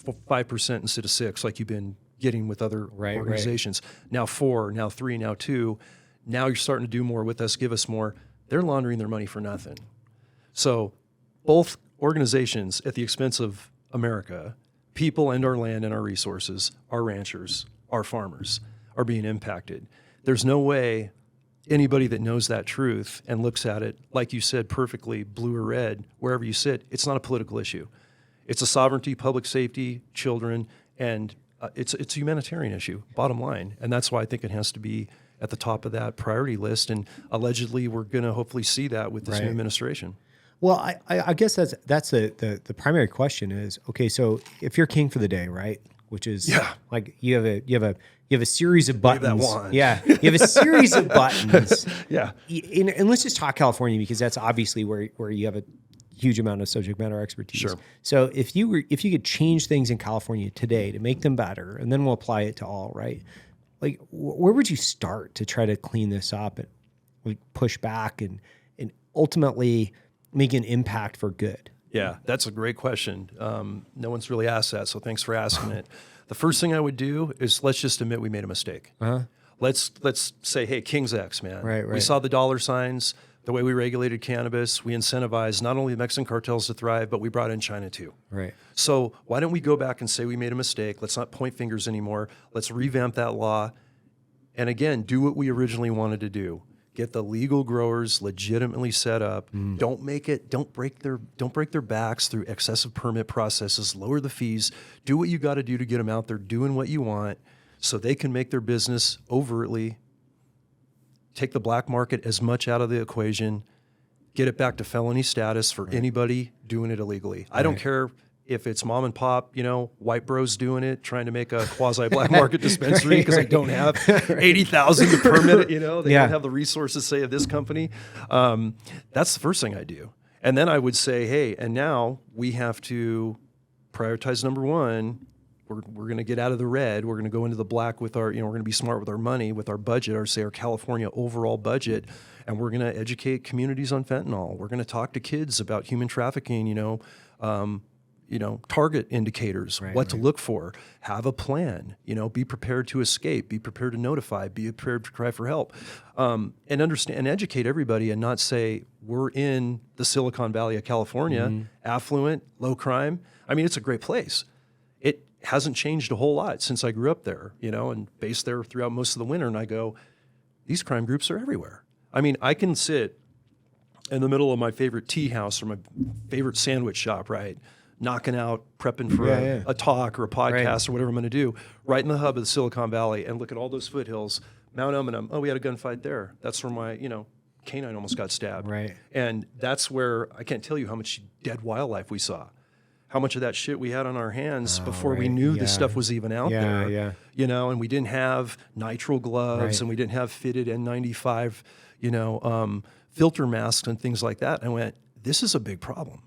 5% instead of 6%, like you've been getting with other organizations. Now 4%, now 3%, now 2%. Now you're starting to do more with us, give us more. They're laundering their money for nothing. So both organizations, at the expense of America, people and our land and our resources, our ranchers, our farmers, are being impacted. There's no way anybody that knows that truth and looks at it, like you said, perfectly, blue or red, wherever you sit, it's not a political issue. It's a sovereignty, public safety, children, and it's a humanitarian issue, bottom line. And that's why I think it has to be at the top of that priority list. And allegedly, we're going to hopefully see that with this new administration. Well, I guess that's the primary question is, okay, so if you're king for the day, right? Which is like you have a series of buttons. Yeah, you have a series of buttons. And let's just talk California because that's obviously where you have a huge amount of subject matter expertise. Sure. So if you could change things in California today to make them better, and then we'll apply it to all, right? Like, where would you start to try to clean this up and like push back and ultimately make an impact for good? Yeah, that's a great question. No one's really asked that, so thanks for asking it. The first thing I would do is let's just admit we made a mistake. Let's say, hey, King's X, man. Right. We saw the dollar signs, the way we regulated cannabis. We incentivized not only the Mexican cartels to thrive, but we brought in China too. Right. So why don't we go back and say we made a mistake? Let's not point fingers anymore. Let's revamp that law. And again, do what we originally wanted to do. Get the legal growers legitimately set up. Don't break their backs through excessive permit processes. Lower the fees. Do what you got to do to get them out there doing what you want, so they can make their business overtly. Take the black market as much out of the equation. Get it back to felony status for anybody doing it illegally. I don't care if it's mom and pop, white bros doing it, trying to make a quasi black market dispensary because they don't have 80,000 to permit it, they don't have the resources, say, of this company. That's the first thing I do. And then I would say, hey, and now we have to prioritize number one. We're going to get out of the red. We're going to go into the black with our, we're going to be smart with our money, with our budget, our California overall budget, and we're going to educate communities on fentanyl. We're going to talk to kids about human trafficking, target indicators, what to look for, have a plan, be prepared to escape, be prepared to notify, be prepared to cry for help, and understand and educate everybody and not say we're in the Silicon Valley of California, affluent, low crime. I mean, it's a great place. It hasn't changed a whole lot since I grew up there, and based there throughout most of the winter. And I go, these crime groups are everywhere. I mean, I can sit in the middle of my favorite tea house or my favorite sandwich shop, right? Knocking out, prepping for a talk or a podcast or whatever I'm going to do, right in the hub of the Silicon Valley, and look at all those foothills, Mount Eminem. Oh, we had a gunfight there. That's where my, canine almost got stabbed. Right. And that's where I can't tell you how much dead wildlife we saw. How much of that shit we had on our hands before we knew this stuff was even out there. And we didn't have nitrile gloves and we didn't have fitted N95, filter masks and things like that. And I went, this is a big problem.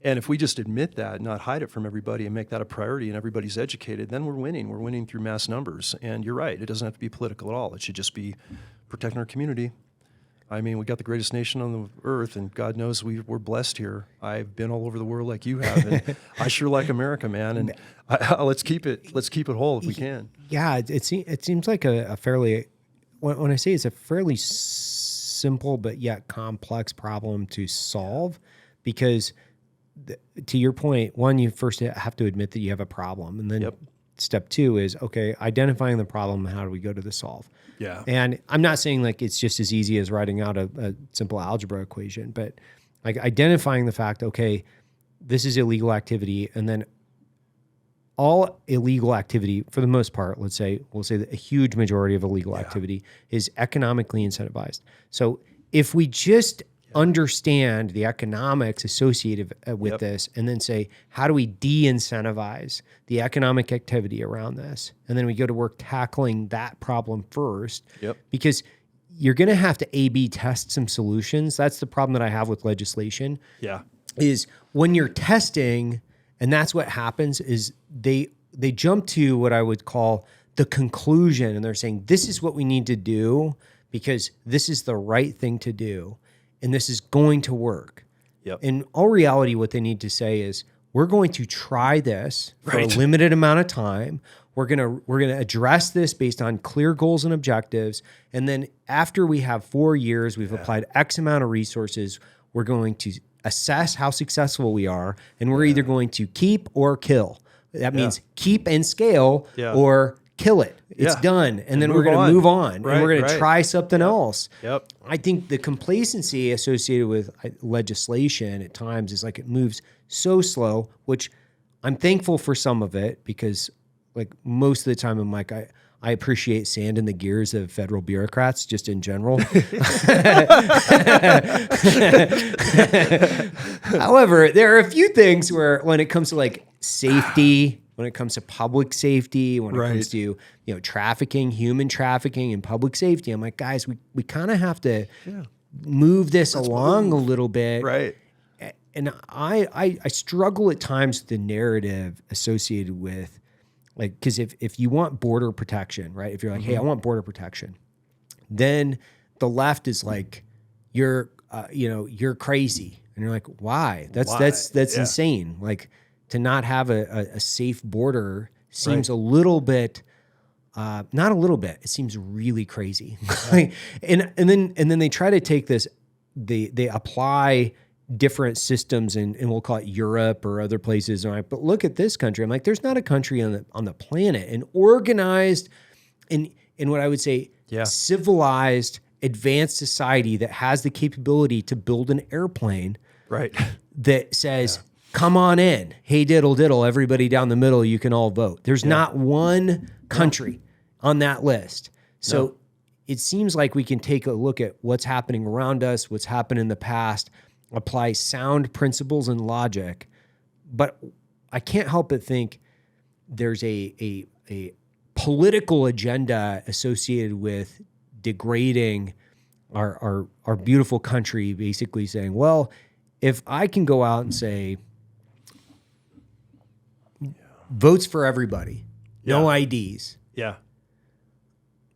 And if we just admit that, not hide it from everybody and make that a priority and everybody's educated, then we're winning. We're winning through mass numbers. And you're right, it doesn't have to be political at all. It should just be protecting our community. I mean, we got the greatest nation on the earth, and God knows we're blessed here. I've been all over the world like you have, and I sure like America, man. And let's keep it whole if we can. Yeah, it seems like a fairly, when I say it's a fairly simple but yet complex problem to solve, because to your point, one, you first have to admit that you have a problem, and then step two is, okay, identifying the problem, how do we go to the solve? Yeah. And I'm not saying like it's just as easy as writing out a simple algebra equation, but like identifying the fact, okay, this is illegal activity, and then all illegal activity, for the most part, we'll say that a huge majority of illegal activity is economically incentivized. So if we just understand the economics associated with this, and then say, how do we de-incentivize the economic activity around this? And then we go to work tackling that problem first, because you're going to have to A/B test some solutions. That's the problem that I have with legislation. Is when you're testing, and that's what happens, is they jump to what I would call the conclusion, and they're saying, this is what we need to do because this is the right thing to do. And this is going to work. In all reality, what they need to say is, we're going to try this for a limited amount of time. We're gonna address this based on clear goals and objectives. And then after we have 4 years, we've applied X amount of resources, we're going to assess how successful we are, and we're either going to keep or kill. That means keep and scale or kill it. It's done. And then we're going to move on. And we're going to try something else. I think the complacency associated with legislation at times is like it moves so slow, which I'm thankful for some of it, because like most of the time I'm like, I appreciate sand in the gears of federal bureaucrats just in general. However, there are a few things where when it comes to like safety, when it comes to public safety, when it comes to trafficking, human trafficking, and public safety, I'm like, guys, we kind of have to move this along a little bit, And I struggle at times with the narrative associated with, like, because if you want border protection, right? If you're like, hey, I want border protection, then the left is like, you're crazy, and you're like, why? That's insane. Like, to not have a safe border seems a little bit, not a little bit. It seems really crazy. and then they try to take this. They apply different systems and we'll call it Europe or other places. Right? But look at this country. I'm like, there's not a country on the planet, an organized, in what I would say, civilized, advanced society that has the capability to build an airplane, that says, come on in. Hey, diddle, diddle, everybody down the middle, you can all vote. There's not one country on that list. So it seems like we can take a look at what's happening around us, what's happened in the past, apply sound principles and logic. But I can't help but think there's a political agenda associated with degrading our beautiful country, basically saying, well, if I can go out and say votes for everybody, no IDs. Yeah.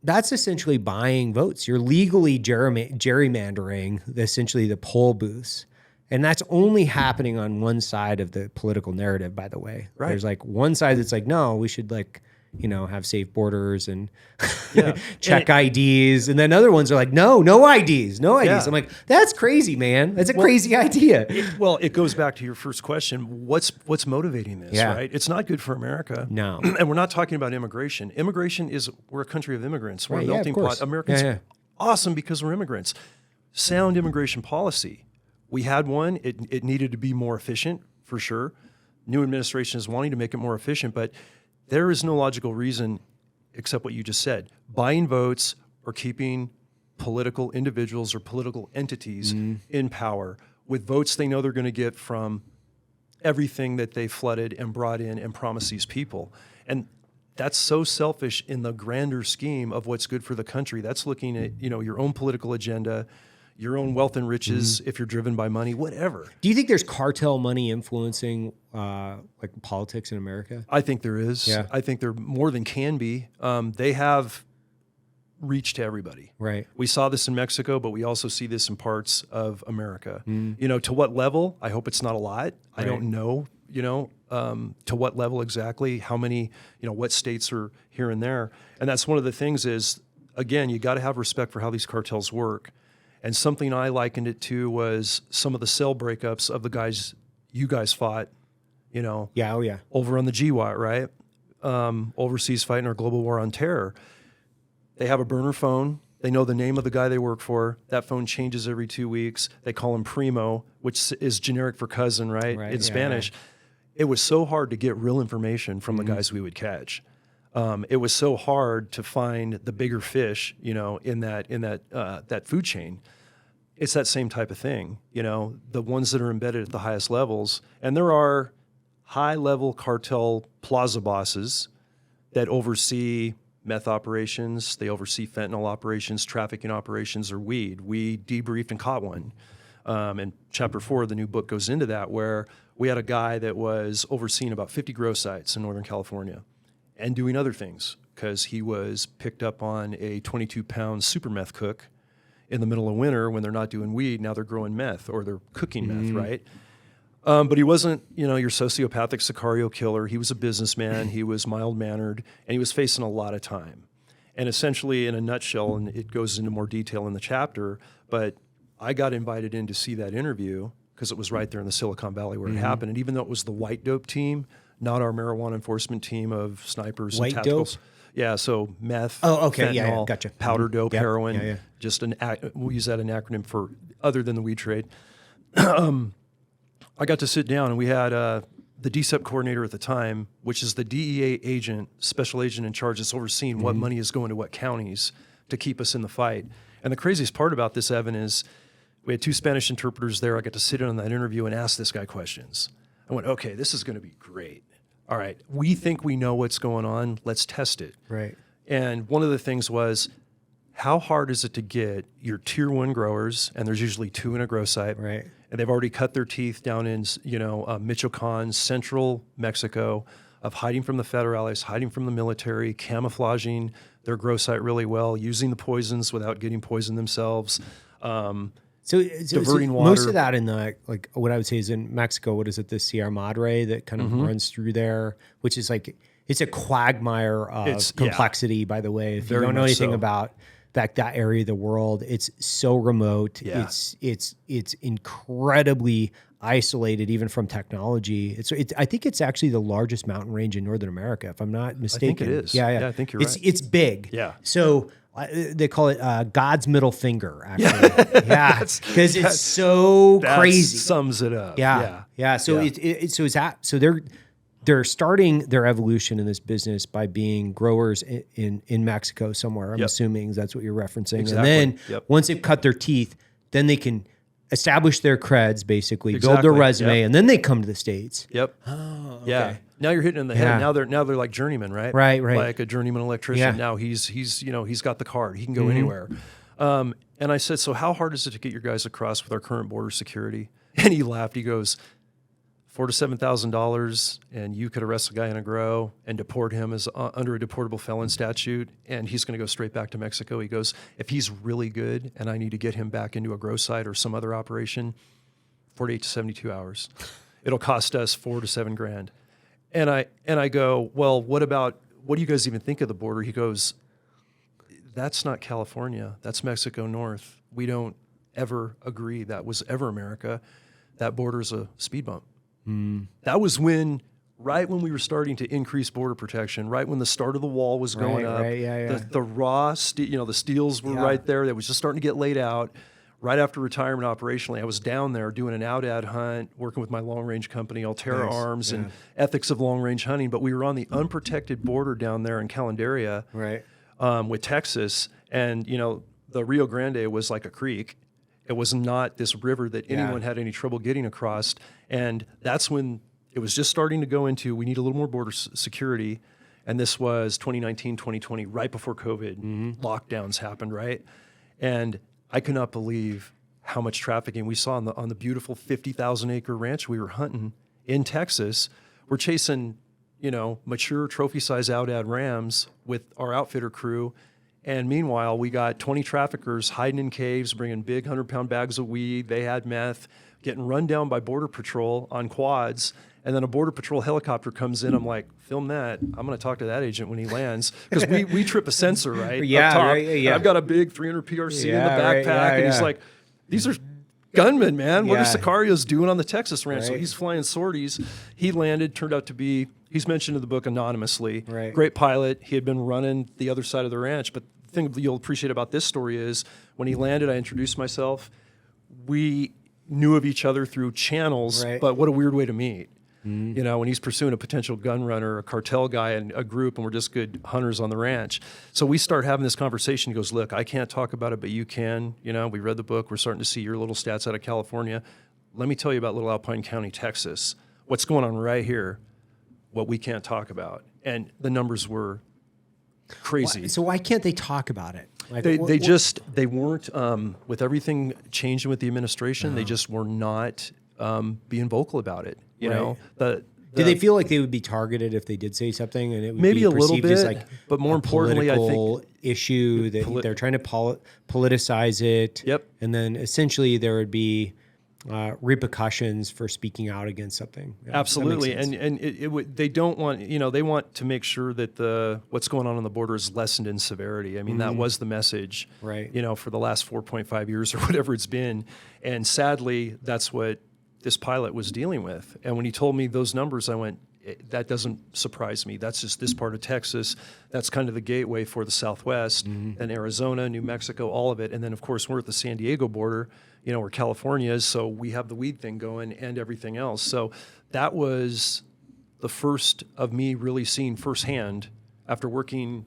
That's essentially buying votes. You're legally gerrymandering essentially the poll booths. And that's only happening on one side of the political narrative, by the way. Right. There's like one side that's like, no, we should like, you know, have safe borders and check IDs. And then other ones are like, no IDs, no IDs. Yeah. I'm like, that's crazy, man. That's a crazy idea. It goes back to your first question. What's motivating this, right? It's not good for America. No. And we're not talking about immigration. We're a country of immigrants. We're a melting pot. Americans, awesome because we're immigrants. Sound immigration policy. We had one. It needed to be more efficient, for sure. New administration is wanting to make it more efficient, but there is no logical reason except what you just said. Buying votes or keeping political individuals or political entities in power with votes they know they're going to get from everything that they flooded and brought in and promised these people. And that's so selfish in the grander scheme of what's good for the country. That's looking at, you know, your own political agenda, your own wealth and riches, if you're driven by money, whatever. Do you think there's cartel money influencing like politics in America? I think there is. Yeah. I think there more than can be. They have reach to everybody. Right. We saw this in Mexico, but we also see this in parts of America. You know, to what level? I hope it's not a lot. I don't know, you know, to what level exactly, how many, you know, what states are here and there. And that's one of the things is, again, you got to have respect for how these cartels work. And something I likened it to was some of the cell breakups of the guys you guys fought, you know. Yeah, oh yeah. Over on the GWAT, right? Overseas fighting our global war on terror. They have a burner phone. They know the name of the guy they work for. That phone changes every 2 weeks. They call him primo, which is generic for cousin, right? In Spanish. It was so hard to get real information from the guys we would catch. It was so hard to find the bigger fish, you know, in that food chain. It's that same type of thing, you know, the ones that are embedded at the highest levels. And there are high-level cartel plaza bosses that oversee meth operations, they oversee fentanyl operations, trafficking operations, or weed. We debriefed and caught one. And chapter 4 of the new book goes into that, where we had a guy that was overseeing about 50 grow sites in Northern California and doing other things because he was picked up on a 22-pound super meth cook in the middle of winter when they're not doing weed. Now they're growing meth or they're cooking meth, right? But he wasn't, you know, your sociopathic Sicario killer. He was a businessman. He was mild-mannered, and he was facing a lot of time. And essentially, in a nutshell, and it goes into more detail in the chapter, but I got invited in to see that interview because it was right there in the Silicon Valley where it happened. And even though it was the white dope team, not our marijuana enforcement team of snipers White and tacticals. dope? Yeah, so meth, fentanyl, fentanyl, gotcha. powder dope, heroin. Yeah. Just we'll use that an acronym for other than the weed trade. I got to sit down and we had the DCEP coordinator at the time, which is the DEA agent, special agent in charge that's overseeing what money is going to what counties to keep us in the fight. And the craziest part about this, Evan, is we had 2 Spanish interpreters there. I got to sit in on that interview and ask this guy questions. I went, okay, this is going to be great. All right, we think we know what's going on. Let's test it. Right. And one of the things was, how hard is it to get your tier 1 growers, and there's usually 2 in a grow site, Right. and they've already cut their teeth down in, you know, Michoacan, central Mexico, of hiding from the federales, hiding from the military, camouflaging their grow site really well, using the poisons without getting poisoned themselves. So diverting water. Most of that in the, like what I would say is in Mexico, what is it, the Sierra Madre that kind of runs through there, which is like, it's a quagmire of complexity, by the way. If you don't know anything about that area of the world, it's so remote. Yeah. It's incredibly isolated even from technology. I think it's actually the largest mountain range in Northern America, if I'm not mistaken. I think it is. Yeah, I think you're right. It's big. Yeah. So they call it God's middle finger, actually. Yeah, because it's so crazy. Sums it up. Yeah. So they're starting their evolution in this business by being growers in Mexico somewhere. I'm assuming that's what you're referencing. Exactly. And then once they've cut their teeth, then they can establish their creds, basically build Exactly. their resume, Yep. and then they come to the States. Yep. Oh, okay. Yeah. Now you're hitting it in the Yeah. head. Now they're like journeymen, right? Right. Like a journeyman electrician. Yeah. Now he's he's got the card. He can go anywhere. And I said, so how hard is it to get your guys across with our current border security? And he laughed. He goes, $4,000 to $7,000, and you could arrest a guy in a grow and deport him as under a deportable felon statute, and he's going to go straight back to Mexico. He goes, if he's really good, and I need to get him back into a grow site or some other operation, 48 to 72 hours. It'll cost us $4,000 to $7,000. And I go, well, what do you guys even think of the border? He goes, that's not California. That's Mexico North. We don't ever agree that was ever America. That border's a speed bump. That was right when we were starting to increase border protection, right when the start of the wall was going up. Right, yeah. The raw, the steels were right there. That was just starting to get laid out. Right after retirement operationally, I was down there doing an out-ad hunt, working with my long-range company, Altera Arms, and ethics of long-range hunting. But we were on the unprotected border down there in Calendaria with Texas. And, the Rio Grande was like a creek. It was not this river that anyone had any trouble getting across. And that's when it was just starting to go into, we need a little more border security. And this was 2019, 2020, right before COVID. Lockdowns happened, right? And I could not believe how much trafficking we saw on the beautiful 50,000-acre ranch we were hunting in Texas. We're chasing, mature trophy-size out-ad rams with our outfitter crew. And meanwhile, we got 20 traffickers hiding in caves, bringing big 100-pound bags of weed. They had meth, getting run down by Border Patrol on quads. And then a Border Patrol helicopter comes in. I'm like, film that. I'm going to talk to that agent when he lands. Because we trip a sensor, right? Up top. Yeah. I've got a big 300 PRC in the backpack. And he's like, these are gunmen, man. What are Sicarios doing on the Texas ranch? So he's flying sorties. He landed, turned out to be, he's mentioned in the book anonymously. Great pilot. He had been running the other side of the ranch. But the thing you'll appreciate about this story is when he landed, I introduced myself. We knew of each other through channels, but what a weird way to meet. When he's pursuing a potential gun runner, a cartel guy in a group, and we're just good hunters on the ranch. So we start having this conversation. He goes, look, I can't talk about it, but you can. We read the book. We're starting to see your little stats out of California. Let me tell you about Little Alpine County, Texas. What's going on right here, what we can't talk about. And the numbers were crazy. So why can't they talk about it? Like, they weren't, with everything changing with the administration, they just were not being vocal about it. You know, did they feel like they would be targeted if they did say something, and it would maybe be a little perceived bit, as like but more importantly, I think issue that they're trying to politicize it. Yep. And then essentially there would be repercussions for speaking out against something. Yeah, absolutely, and it would. They don't want, they want to make sure that what's going on the border is lessened in severity. I mean, that was the message, right? For the last 4.5 years or whatever it's been, and sadly, that's what this pilot was dealing with. And when he told me those numbers, I went, that doesn't surprise me. That's just this part of Texas. That's kind of the gateway for the Southwest, and Arizona, New Mexico, all of it. And then, of course, we're at the San Diego border, where California is. So we have the weed thing going and everything else. So that was the first of me really seeing firsthand after working,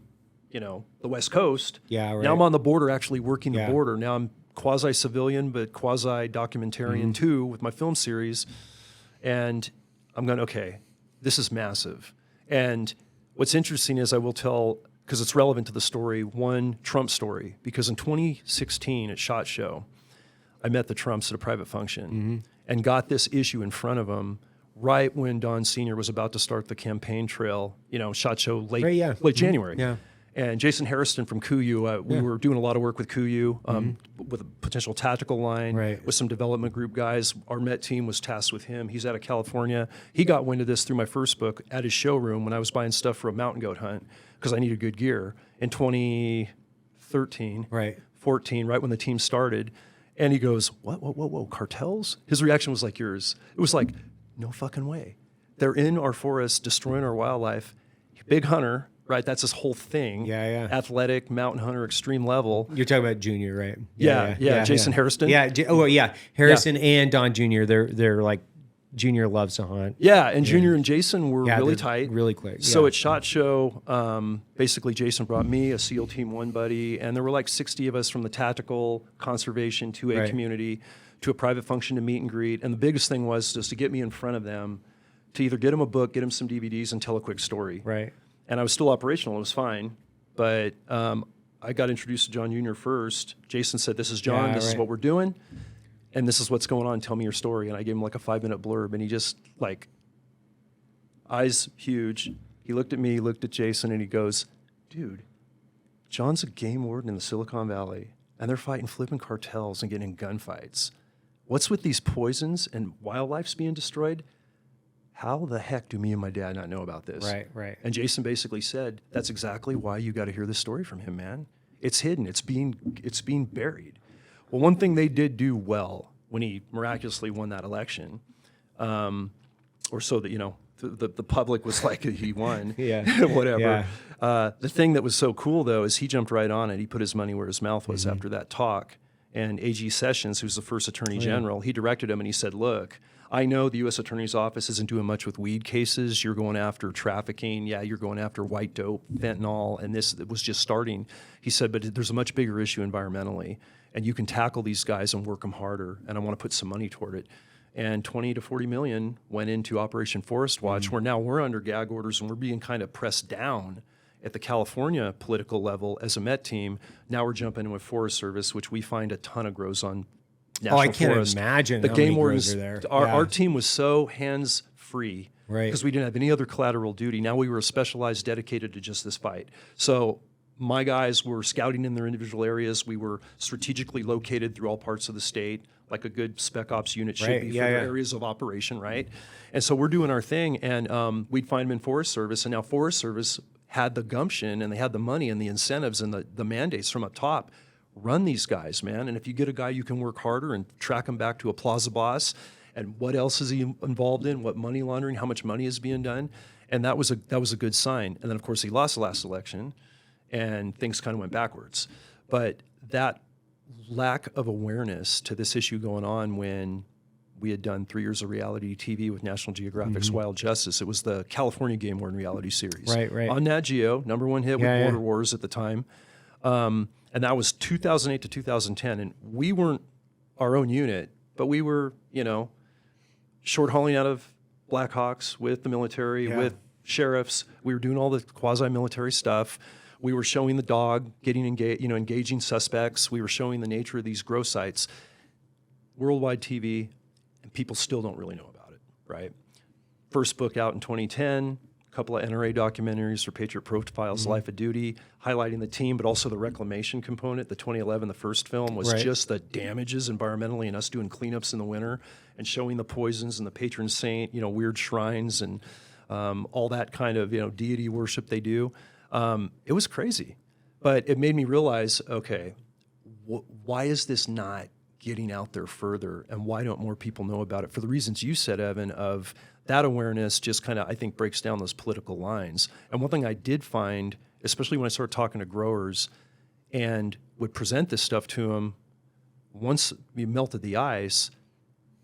the West Coast. Yeah, right. Now I'm on the border actually working the border. Now I'm quasi-civilian, but quasi-documentarian too with my film series. And I'm going, okay, this is massive. And what's interesting is I will tell, because it's relevant to the story, one Trump story. Because in 2016 at SHOT Show, I met the Trumps at a private function and got this issue in front of them right when Don Sr. was about to start the campaign trail, SHOT Show late January. Yeah. And Jason Harrison from KUU, we were doing a lot of work with KUU with a potential tactical line, with some development group guys. Our Met team was tasked with him. He's out of California. He got wind of this through my first book at his showroom when I was buying stuff for a mountain goat hunt because I needed good gear in 2013, 14, right when the team started. And he goes, whoa, cartels? His reaction was like yours. It was like, no fucking way. They're in our forests, destroying our wildlife. Big hunter. Right, that's his whole thing. Yeah. Athletic, mountain hunter, extreme level. You're talking about Junior, right? Yeah. Jason Harrison. Harrison and Don Jr. They're like Junior loves to hunt. Yeah, and Junior and Jason were Yeah, really they're tight. really quick. So Yeah. at SHOT Show, basically Jason brought me, a SEAL Team 1 buddy, and there were like 60 of us from the tactical, conservation, 2A Right. community to a private function to meet and greet. And the biggest thing was just to get me in front of them, to either get them a book, get them some DVDs, and tell a quick story. Right. And I was still operational. It was fine. But I got introduced to John Jr. first. Jason said, this is John. Yeah, this is right. what we're doing. And this is what's going on. Tell me your story. And I gave him like a 5-minute blurb. And he just like, eyes huge. He looked at me, looked at Jason, and he goes, dude, John's a game warden in the Silicon Valley. And they're fighting flipping cartels and getting in gunfights. What's with these poisons and wildlife's being destroyed? How the heck do me and my dad not know about this? Right, right. And Jason basically said, that's exactly why you got to hear this story from him, man. It's hidden. It's being buried. Well, one thing they did do well when he miraculously won that election, or so that, the public was like, he won, Yeah. whatever. Yeah. The thing that was so cool, though, is he jumped right on it. He put his money where his mouth was after that talk. And A.G. Sessions, who's the first attorney general, he directed him and he said, look, I know the U.S. Attorney's Office isn't doing much with weed cases. You're going after trafficking. Yeah, you're going after white dope, fentanyl, and this was just starting. He said, but there's a much bigger issue environmentally, and you can tackle these guys and work them harder, and I want to put some money toward it. And 20 to 40 million went into Operation Forest Watch, where now we're under gag orders and we're being kind of pressed down at the California political level as a Met team. Now we're jumping in with Forest Service, which we find a ton of grows on National I can't Forest. imagine The how game many wardens grows are there. Our, Yeah. our team was so hands-free Right. because we didn't have any other collateral duty. Now we were specialized, dedicated to just this fight. So my guys were scouting in their individual areas. We were strategically located through all parts of the state, like a good spec ops unit should Right. be Yeah, for their yeah. areas of operation, right? And so we're doing our thing, and we'd find them in Forest Service, and now Forest Service had the gumption, and they had the money and the incentives and the mandates from up top. Run these guys, man. And if you get a guy you can work harder and track him back to a plaza boss, and what else is he involved in? What money laundering? How much money is being done? And that was a good sign. And then of course he lost the last election, and things kind of went backwards. But that lack of awareness to this issue going on when we had done 3 years of reality TV with National Geographic's Wild Justice. It was the California Game Warden reality series. Right. On Nat Geo, #1 hit with Yeah, Border yeah. Wars at the time. And that was 2008 to 2010. And we weren't our own unit, but we were, short hauling out of Blackhawks with the military, Yeah. with sheriffs. We were doing all the quasi-military stuff. We were showing the dog, getting engaging suspects. We were showing the nature of these grow sites. Worldwide TV, and people still don't really know about it, right? First book out in 2010, a couple of NRA documentaries for Patriot Profiles, Life of Duty, highlighting the team, but also the reclamation component. The 2011, the first film, was Right. just the damages environmentally and us doing cleanups in the winter and showing the poisons and the patron saint, weird shrines and all that kind of, deity worship they do. It was crazy, but it made me realize, okay, why is this not getting out there further, and why don't more people know about it? For the reasons you said, Evan, of that awareness just kind of, I think, breaks down those political lines. And one thing I did find, especially when I started talking to growers and would present this stuff to them, once you melted the ice,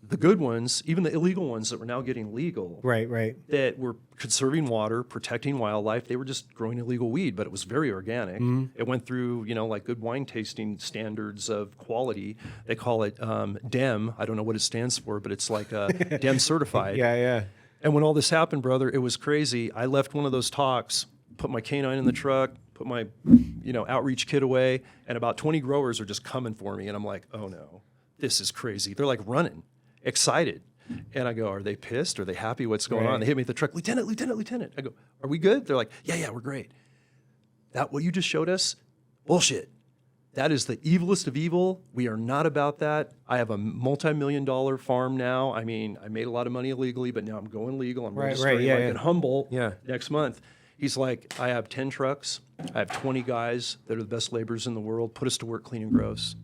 the good ones, even the illegal ones that were now getting legal, Right. that were conserving water, protecting wildlife. They were just growing illegal weed, but it was very organic. It went through, like good wine tasting standards of quality. They call it DEM. I don't know what it stands for, but it's like DEM certified. Yeah. And when all this happened, brother, it was crazy. I left one of those talks, put my canine in the truck, put my, outreach kit away, and about 20 growers are just coming for me. And I'm like, oh no, this is crazy. They're like running, excited. And I go, are they pissed? Are they happy? What's going on? They hit me at the truck, Lieutenant. I go, are we good? They're like, yeah, we're great. That, what you just showed us, bullshit. That is the evilest of evil. We are not about that. I have a multi-million-dollar farm now. I mean, I made a lot of money illegally, but now I'm going legal. I'm registering in Humboldt next month. He's like, I have 10 trucks. I have 20 guys that are the best laborers in the world. Put us to work cleaning grows.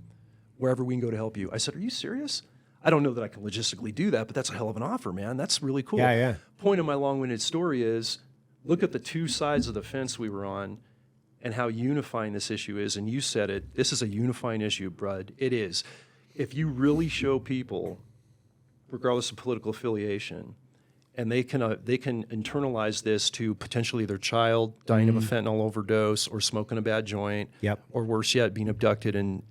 Wherever we can go to help you. I said, are you serious? I don't know that I can logistically do that, but that's a hell of an offer, man. That's really cool. Yeah. Point of my long-winded story is, look at the two sides of the fence we were on and how unifying this issue is. And you said it, this is a unifying issue, Brud. It is. If you really show people regardless of political affiliation, and they can internalize this to potentially their child dying of a fentanyl overdose or smoking a bad joint, Yep. or worse yet, being abducted and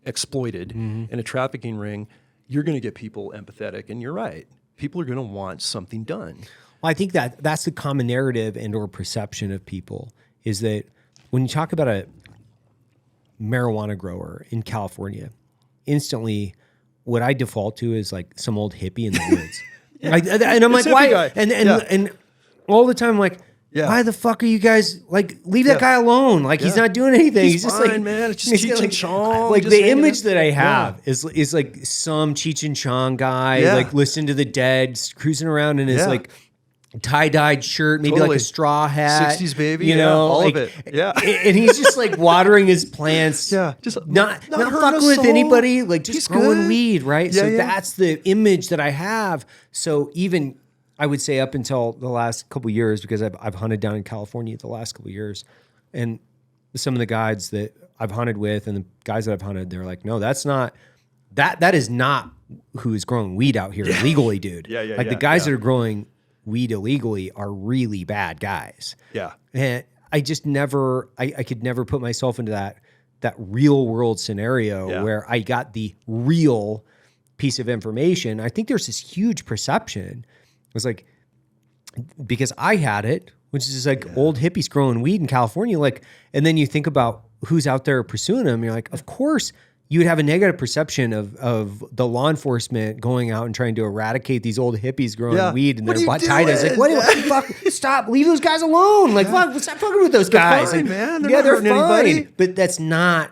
exploited in a trafficking ring, you're going to get people empathetic. And you're right. People are going to want something done. Well, I think that's the common narrative and or perception of people is that when you talk about a marijuana grower in California, instantly what I default to is like some old hippie in the woods. And I'm like, why? Guy. And all the time I'm like, why the fuck are you guys like, leave that guy alone. Like he's not doing anything. He's just fine, like, man. It's just Cheech and Chong. Like just the hanging image out. that I have is like some Cheech and Chong guy, like listen to the Dead, cruising around in his like tie-dyed shirt, maybe like a straw hat. 60s baby, you know, all like, of it. Yeah. And he's just like watering his plants. Just not hurting fucking a with soul. anybody, like just He's growing good. weed, right? Yeah, So yeah. that's the image that I have. So even I would say up until the last couple of years, because I've hunted down in California the last couple of years, and some of the guides that I've hunted with and the guys that I've hunted, they're like, no, that's not that is not who is growing weed out here illegally, dude. Like the guys that are growing weed illegally are really bad guys. Yeah. And I just never, I could never put myself into that real world scenario where I got the real piece of information. I think there's this huge perception. It was like, because I had it, which is like old hippies growing weed in California. Like, and then you think about who's out there pursuing them. You're like, of course you would have a negative perception of the law enforcement going out and trying to eradicate these old hippies growing weed in their butt tie-dyes. Like, what the fuck? Stop, leave those guys alone. Like, fuck, stop fucking with those guys. Fine, Like, man. They're yeah, not they're hurting fine. anybody. But that's not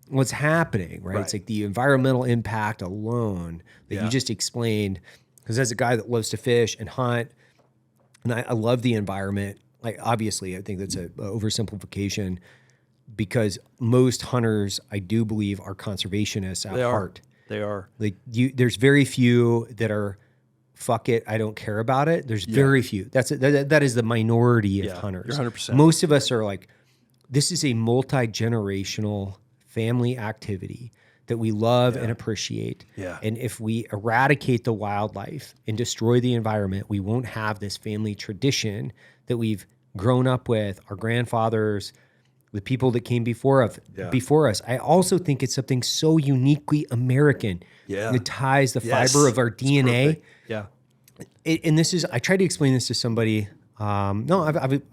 what's happening, right? It's like the environmental impact alone that you just explained. Because as a guy that loves to fish and hunt, and I love the environment, like obviously I think that's a oversimplification, because most hunters, I do believe, are conservationists at heart. They are. Like there's very few that are, fuck it, I don't care about it. There's very few. That is the minority of hunters. You're 100%. Most of us are like, this is a multi-generational family activity that we love and appreciate. Yeah. And if we eradicate the wildlife and destroy the environment, we won't have this family tradition that we've grown up with, our grandfathers, the people that came before us. I also think it's something so uniquely American. Yeah. It ties the fiber of our DNA. Yeah. And this is, I tried to explain this to somebody. I've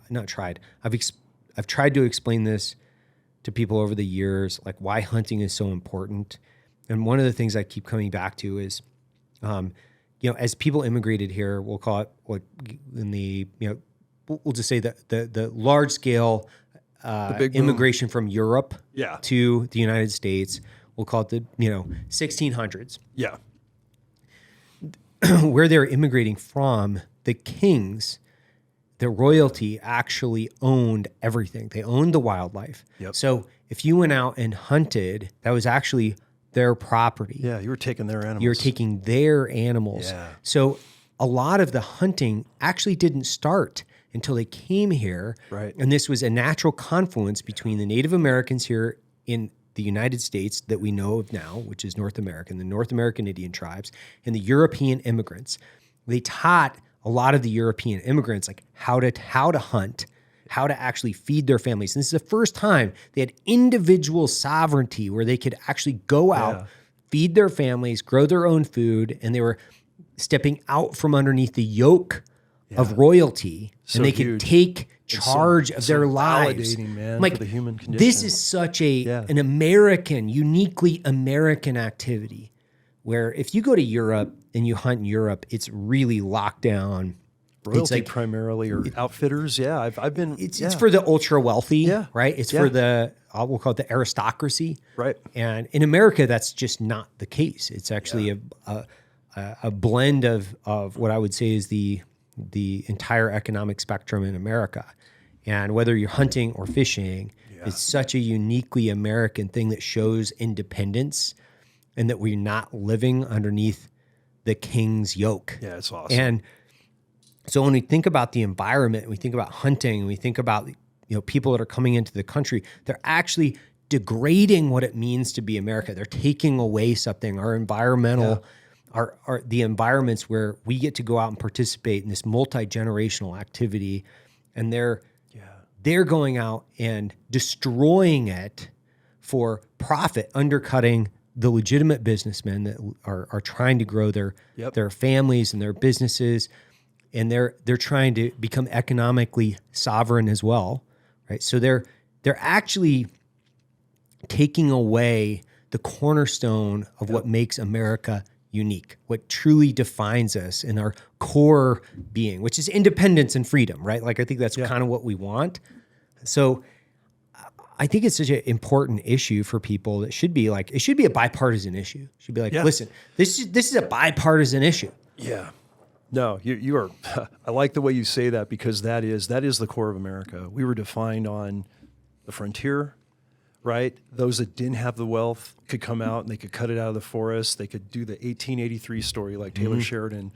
not tried. I've tried to explain this to people over the years, like why hunting is so important. And one of the things I keep coming back to is, as people immigrated here, we'll call it like in the, we'll just say the large scale big immigration from Europe Yeah. to the United States. We'll call it the 1600s, Yeah. where they're immigrating from. The kings, the royalty actually owned everything. They owned the wildlife. Yep. So if you went out and hunted, that was actually their property. Yeah. You were taking their animals. You were taking their animals. Yeah. So a lot of the hunting actually didn't start until they came here. Right. And this was a natural confluence between the Native Americans here in the United States that we know of now, which is North American, the North American Indian tribes, and the European immigrants. They taught a lot of the European immigrants like how to hunt, how to actually feed their families. And this is the first time they had individual sovereignty where they could actually go out, feed their families, grow their own food, and they were stepping out from underneath the yoke of royalty, and they could take charge of their lives. Validating, man, like, for the human condition. this is such an American, uniquely American activity, where if you go to Europe and you hunt in Europe, it's really locked down. Royalty It's like primarily, or outfitters. Yeah. I've been. it's for the ultra wealthy, right? It's for Yeah. the we'll call it the aristocracy, Right. And in America, that's just not the case. It's actually a blend of what I would say is the entire economic spectrum in America. And whether you're hunting or fishing, it's such a uniquely American thing that shows independence and that we're not living underneath the king's yoke. Yeah, it's awesome. And so when we think about the environment, we think about hunting, we think about people that are coming into the country, they're actually degrading what it means to be America. They're taking away something, our environmental are the environments where we get to go out and participate in this multi-generational activity, and they're going out and destroying it for profit, undercutting the legitimate businessmen that are trying to grow their families and their businesses, and they're trying to become economically sovereign as well, right? So they're actually taking away the cornerstone of what makes America unique, what truly defines us in our core being, which is independence and freedom, right? Like, I think that's kind of what we want. So I think it's such an important issue for people that should be like, it should be a bipartisan issue. It should be like, listen, this is a bipartisan issue. Yeah. No, you are. I like the way you say that, because that is the core of America. We were defined on the frontier, right? Those that didn't have the wealth could come out and they could cut it out of the forest. They could do the 1883 story like Taylor Sheridan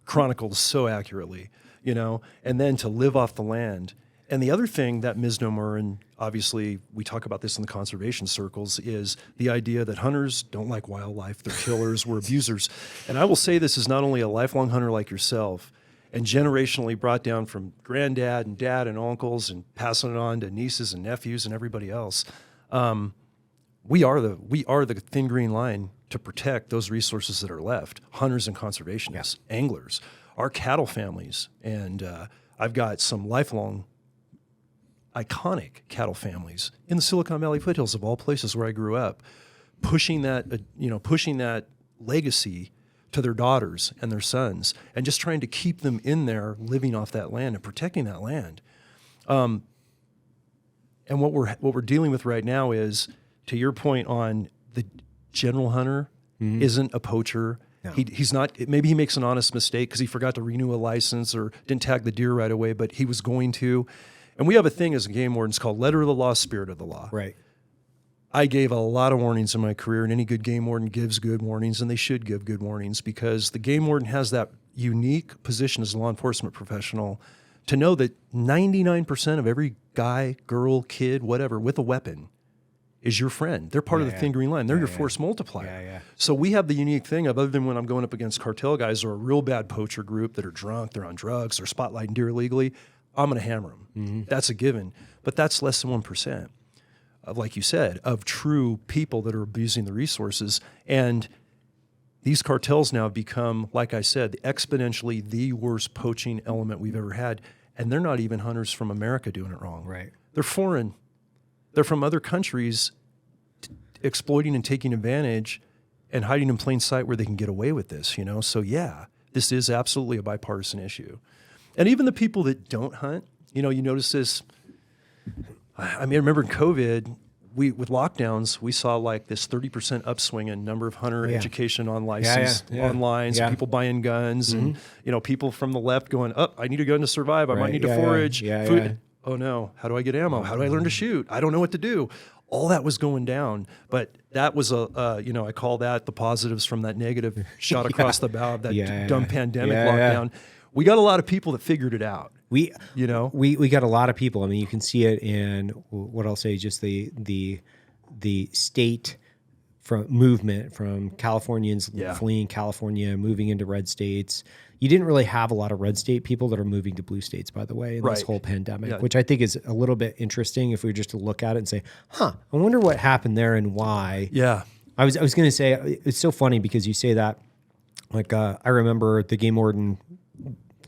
chronicled so accurately, and then to live off the land. And the other thing, that misnomer, and obviously we talk about this in the conservation circles, is the idea that hunters don't like wildlife, they're killers, we're abusers. And I will say this is not only a lifelong hunter like yourself, and generationally brought down from granddad and dad and uncles and passing it on to nieces and nephews and everybody else. We are the thin green line to protect those resources that are left. Hunters and conservationists, anglers, our cattle families, and I've got some lifelong iconic cattle families in the Silicon Valley foothills of all places where I grew up, pushing that legacy to their daughters and their sons, and just trying to keep them in there, living off that land and protecting that land. And what we're dealing with right now is, to your point on the general hunter isn't a poacher. No. He's not. Maybe he makes an honest mistake because he forgot to renew a license or didn't tag the deer right away, but he was going to. And we have a thing as game wardens called letter of the law, spirit of the law. Right. I gave a lot of warnings in my career, and any good game warden gives good warnings, and they should give good warnings, because the game warden has that unique position as a law enforcement professional to know that 99% of every guy, girl, kid, whatever, with a weapon is your friend. They're part of the thin green line. They're your force multiplier. Yeah. So we have the unique thing of, other than when I'm going up against cartel guys or a real bad poacher group that are drunk, they're on drugs, they're spotlighting deer illegally, I'm going to hammer them. Mm-hmm. That's a given. But that's less than 1%, of, like you said, of true people that are abusing the resources. And these cartels now have become, like I said, exponentially the worst poaching element we've ever had. And they're not even hunters from America doing it wrong. Right. They're foreign. They're from other countries exploiting and taking advantage and hiding in plain sight where they can get away with this, So yeah, this is absolutely a bipartisan issue. And even the people that don't hunt, you notice this. I remember in COVID, with lockdowns, we saw like this 30% upswing in number of hunter education on license online, so people buying guns, and people from the left going, I need a gun to survive. I might need to forage. Food. Oh no, how do I get ammo? How do I learn to shoot? I don't know what to do. All that was going down, but that was I call that the positives from that negative shot across the bow of that dumb pandemic lockdown. We got a lot of people that figured it out. We got a lot of people. I mean, you can see it in what I'll say, just the state movement from Californians fleeing California, moving into red states. You didn't really have a lot of red state people that are moving to blue states, by the way, in this whole pandemic, which I think is a little bit interesting if we were just to look at it and say, I wonder what happened there and why. Yeah. I was going to say, it's so funny because you say that. Like, I remember the game warden,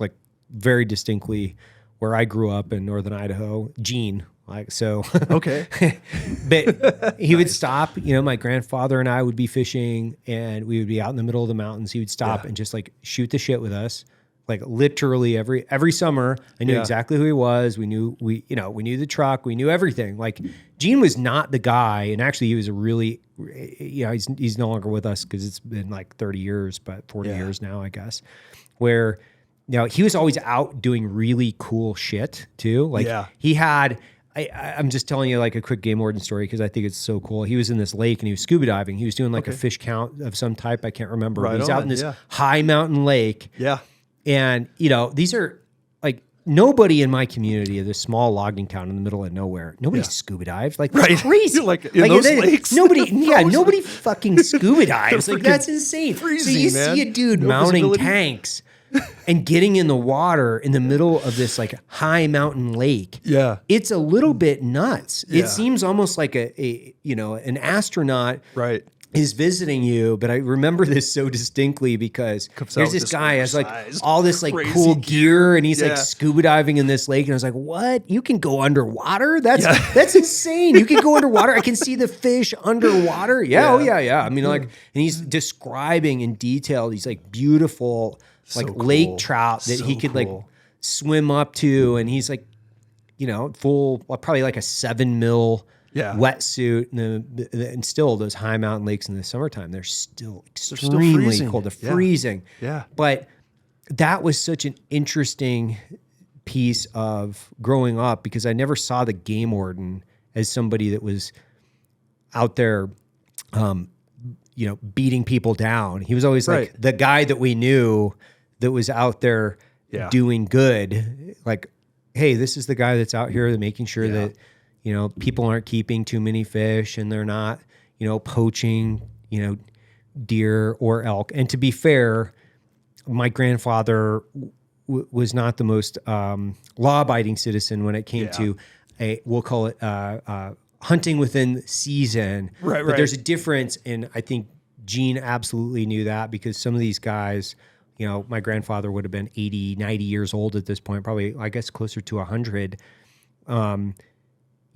like, very distinctly where I grew up in northern Idaho, Gene. Like, so, okay. But he would stop, my grandfather and I would be fishing and we would be out in the middle of the mountains. He would stop and just like shoot the shit with us. Like literally every summer, I knew exactly who he was. We knew knew the truck, we knew everything. Like Gene was not the guy. And actually he was a really, he's no longer with us because it's been like 30 years, but 40 years now, I guess, where, he was always out doing really cool shit too. Like he had, I'm just telling you like a quick game warden story because I think it's so cool. He was in this lake and he was scuba diving. He was doing like a fish count of some type. I can't remember. Right, he was out in this high mountain lake. Yeah. And, these are like nobody in my community of this small logging town in the middle of nowhere, nobody scuba dives. Like, that's crazy. You're like, in those lakes? Nobody fucking scuba dives. Like, that's insane. freezing, so you man. see a dude No mounting visibility. tanks and getting in the water in the middle of this like high mountain lake. Yeah. It's a little bit nuts. Yeah. It seems almost like an astronaut Right. is visiting you, but I remember this so distinctly because Comes there's out this with guy has like oversized, all this like crazy cool gear and he's Yeah. like scuba diving in this lake and I was like, what? You can go underwater? That's insane. You can go underwater. I can see the fish underwater. Yeah. Oh yeah. I mean, like, and he's describing in detail these like beautiful like So lake cool. trout that he So could like cool. swim up to, and he's like, full, probably like a 7 mil Yeah. wetsuit, and still those high mountain lakes in the summertime, they're still still extremely freezing. cold. They're Yeah. freezing. Yeah. But that was such an interesting piece of growing up because I never saw the game warden as somebody that was out there, beating people down. He was always like Right. the guy that we knew that was out there Yeah. doing good. Like, hey, this is the guy that's out here making sure that, people aren't keeping too many fish and they're not, poaching, deer or elk. And to be fair, my grandfather was not the most law-abiding citizen when it came to we'll call it hunting within season. Right, But there's a difference, and I think Gene absolutely knew that because some of these guys, my grandfather would have been 80, 90 years old at this point, probably, I guess, closer to 100.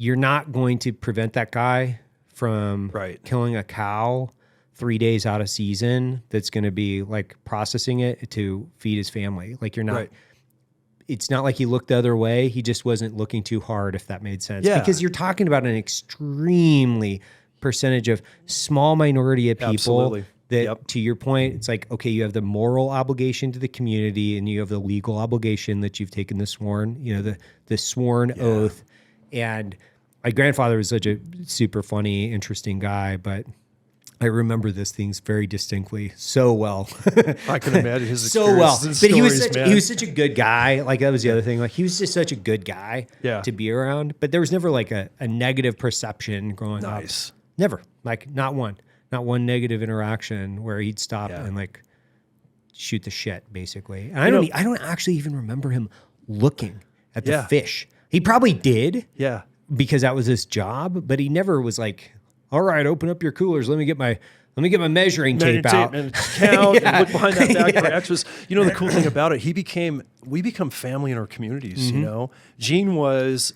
You're not going to prevent that guy from killing a cow 3 days out of season that's going to be like processing it to feed his family. Like you're not, Right. It's not like he looked the other way. He just wasn't looking too hard, if that made sense. Yeah. Because you're talking about an extremely percentage of small minority of people Absolutely. that, Yep. to your point, it's like, okay, you have the moral obligation to the community and you have the legal obligation that you've taken the sworn, the sworn oath. And my grandfather was such a super funny, interesting guy, but I remember this things very distinctly so well. I can imagine his so well. experiences But and he was stories, such a good guy. Like that was the other thing. Like he was just such a good guy to be around. But there was never like a negative perception growing up. Nice. Never. Like not one negative interaction where he'd stop and like shoot the shit basically. And I don't actually even remember him looking at the fish. He probably did. Yeah. Because that was his job, but he never was like, all right, open up your coolers. Let me get my measuring tape out. And count and look behind that back for extras. The cool thing about it, we become family in our communities, Gene was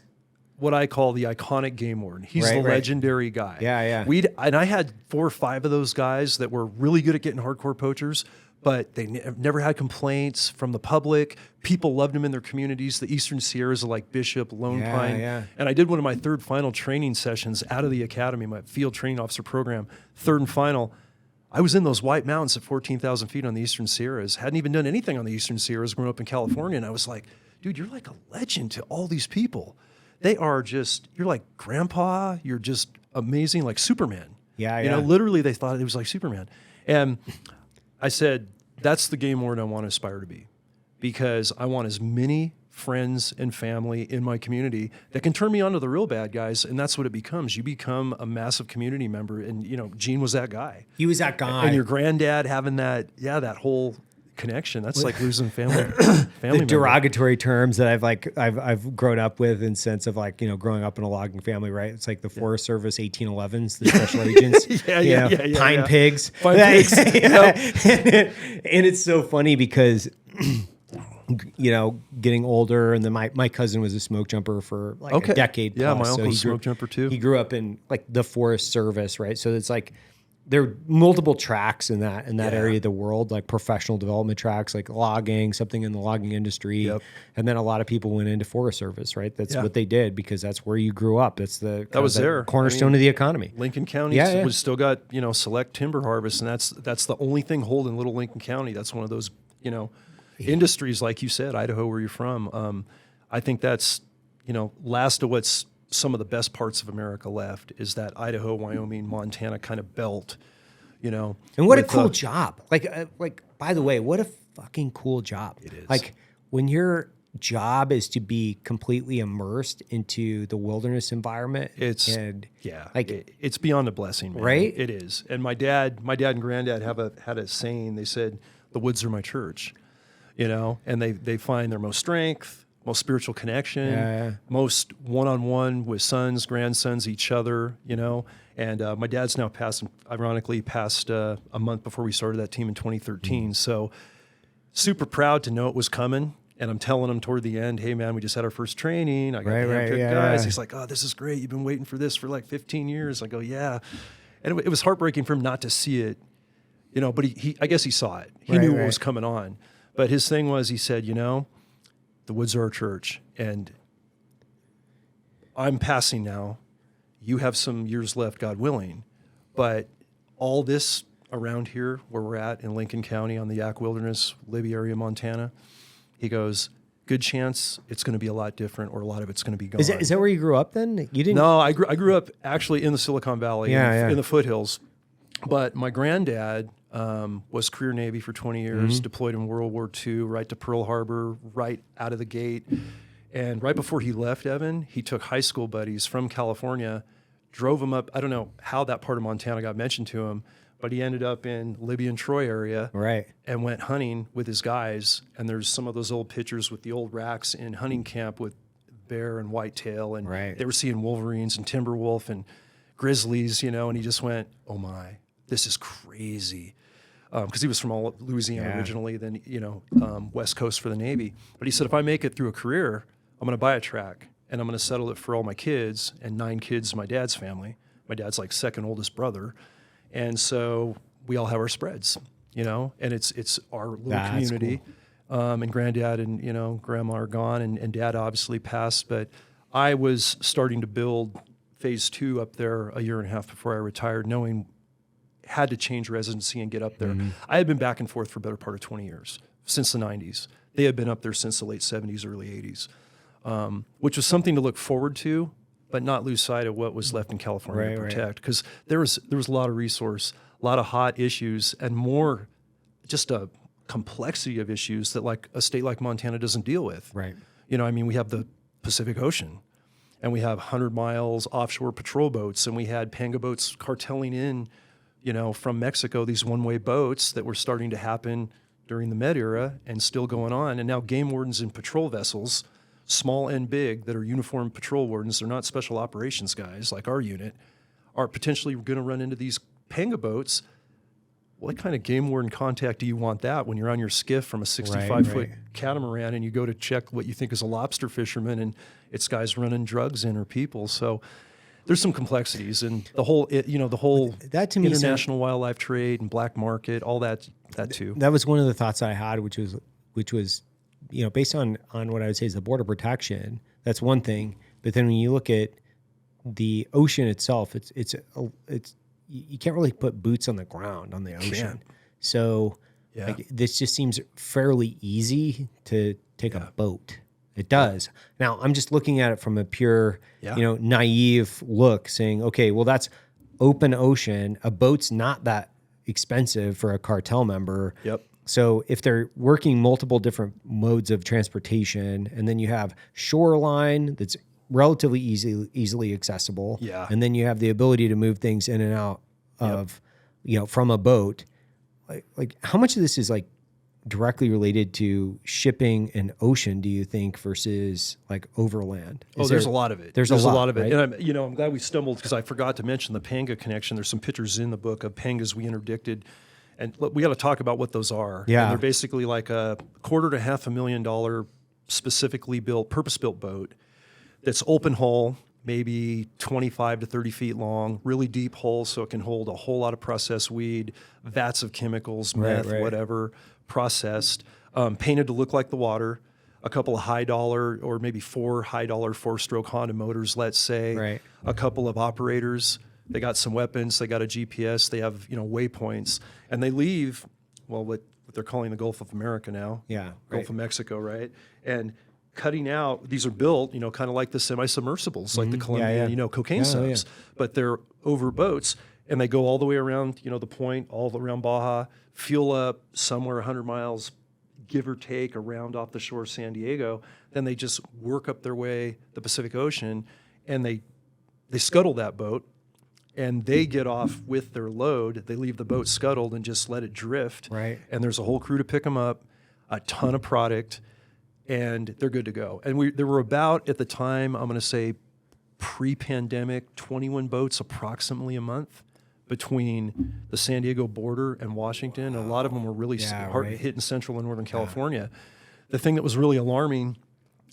what I call the iconic game warden. He's the legendary guy. Yeah. And I had 4 or 5 of those guys that were really good at getting hardcore poachers, but they never had complaints from the public. People loved him in their communities. The Eastern Sierras, like Bishop, Lone Pine. Yeah. And I did one of my 3rd final training sessions out of the academy, my field training officer program, 3rd and final. I was in those White Mountains at 14,000 feet on the Eastern Sierras. Hadn't even done anything on the Eastern Sierras growing up in California. And I was like, dude, you're like a legend to all these people. They are just, you're like grandpa. You're just amazing, like Superman. Yeah. Literally they thought it was like Superman. And I said, that's the game warden I want to aspire to be, because I want as many friends and family in my community that can turn me on to the real bad guys. And that's what it becomes. You become a massive community member. And, Gene was that guy. He was that guy. And your granddad having that whole connection. That's like losing family the member. derogatory terms that I've grown up with in sense of like, growing up in a logging family, right? It's like the Forest Service 1811s, the special agents, pine pigs. Pine pigs. And it's so funny because, getting older, and then my cousin was a smoke jumper for like a decade plus. Yeah, my so uncle's he smoke jumper too. He grew up in like the Forest Service, right? So it's like there are multiple tracks in that area of the world, like professional development tracks, like logging, something in the logging industry. Yep. And then a lot of people went into Forest Service, right? That's what they did because that's where you grew up. That's the cornerstone of the economy. Lincoln County was still got, select timber harvest, and that's the only thing holding little Lincoln County. That's one of those, industries, like you said, Idaho, where you're from. I think that's, last of what's some of the best parts of America left is that Idaho, Wyoming, Montana kind of belt, And what a cool job. Like, by the way, what a fucking cool job. It is. Like when you're job is to be completely immersed into the wilderness environment. It's beyond a blessing, man. Right? It is. And my dad and granddad had a saying. They said, "The woods are my church," and they find their most strength, most spiritual connection, most one-on-one with sons, grandsons, each other, And my dad's now passed a month before we started that team in 2013. So super proud to know it was coming. And I'm telling him toward the end, "Hey man, we just had our first training. I got handpicked guys." He's like, "Oh, this is great. You've been waiting for this for like 15 years. I go, "Yeah." And it was heartbreaking for him not to see it, but I guess he saw it. He knew what was coming on. But his thing was, he said, "The woods are our church, and I'm passing now. You have some years left, God willing. But all this around here, where we're at in Lincoln County on the Yak Wilderness, Libby area, Montana," he goes, "Good chance it's going to be a lot different, or a lot of it's going to be gone." Is that where you grew up then? You didn't? No, I grew up actually in the Silicon Valley, in the foothills. But my granddad was career Navy for 20 years, deployed in World War II, right to Pearl Harbor, right out of the gate. And right before he left, Evan, he took high school buddies from California, drove them up. I don't know how that part of Montana got mentioned to him, but he ended up in Libby and Troy area, and went hunting with his guys. And there's some of those old pictures with the old racks in hunting camp with bear and whitetail, and they were seeing wolverines and timber wolf and grizzlies, and he just went, "Oh my, this is crazy," because he was from all Louisiana originally, then West Coast for the Navy. But he said, "If I make it through a career, I'm going to buy a track, and I'm going to settle it for all my kids," and 9 kids in my dad's family. My dad's like second oldest brother. And so we all have our spreads, and it's our little community. Cool. And granddad and, grandma are gone, and dad obviously passed. But I was starting to build phase 2 up there a year and a half before I retired, knowing had to change residency and get up there. I had been back and forth for a better part of 20 years, since the 90s. They had been up there since the late 70s, early 80s, which was something to look forward to, but not lose sight of what was left in California to protect. Because there was a lot of resource, a lot of hot issues, and more just a complexity of issues that like a state like Montana doesn't deal with. We have the Pacific Ocean, and we have 100 miles offshore patrol boats, and we had panga boats carteling in, from Mexico, these one-way boats that were starting to happen during the Med era and still going on. And now game wardens in patrol vessels, small and big, that are uniformed patrol wardens, they're not special operations guys like our unit, are potentially going to run into these panga boats. What kind of game warden contact do you want that when you're on your skiff from a 65-foot catamaran and you go to check what you think is a lobster fisherman and it's guys running drugs in or people? So there's some complexities, and the whole that to me international wildlife trade and black market, all that too. That was one of the thoughts I had, which was based on what I would say is the border protection. That's one thing, but then when you look at the ocean itself, it's you can't really put boots on the ground on the ocean. So this just seems fairly easy to take a boat. It does. Now, I'm just looking at it from a pure, naive look, saying, okay, well, that's open ocean. A boat's not that expensive for a cartel member. So if they're working multiple different modes of transportation, and then you have shoreline that's relatively easily accessible, and then you have the ability to move things in and out of, from a boat, like how much of this is like directly related to shipping and ocean, do you think, versus like overland? There's a lot of it. There's a lot of it. And I'm glad we stumbled, because I forgot to mention the panga connection. There's some pictures in the book of pangas we interdicted. And look, we got to talk about what those are. And they're basically like a $250,000 to $500,000 specifically built, purpose-built boat that's open hull, maybe 25 to 30 feet long, really deep hull, so it can hold a whole lot of processed weed, vats of chemicals, meth, whatever, processed, painted to look like the water, a couple of high dollar, or maybe 4 high dollar 4-stroke Honda motors, let's say, a couple of operators. They got some weapons, they got a GPS, they have waypoints, and they leave, what they're calling the Gulf of America now, Gulf of Mexico, right? And cutting out, these are built, kind of like the semi-submersibles, like the Colombian, cocaine subs, but they're over boats, and they go all the way around, the point, all around Baja, fuel up somewhere 100 miles give or take around off the shore of San Diego. Then they just work up their way the Pacific Ocean, and they scuttle that boat, and they get off with their load. They leave the boat scuttled and just let it drift. Right. And there's a whole crew to pick them up, a ton of product, and they're good to go. And there were about, at the time, I'm going to say pre-pandemic, 21 boats approximately a month between the San Diego border and Washington. And a lot of them were really hard hit in Central and Northern California. The thing that was really alarming,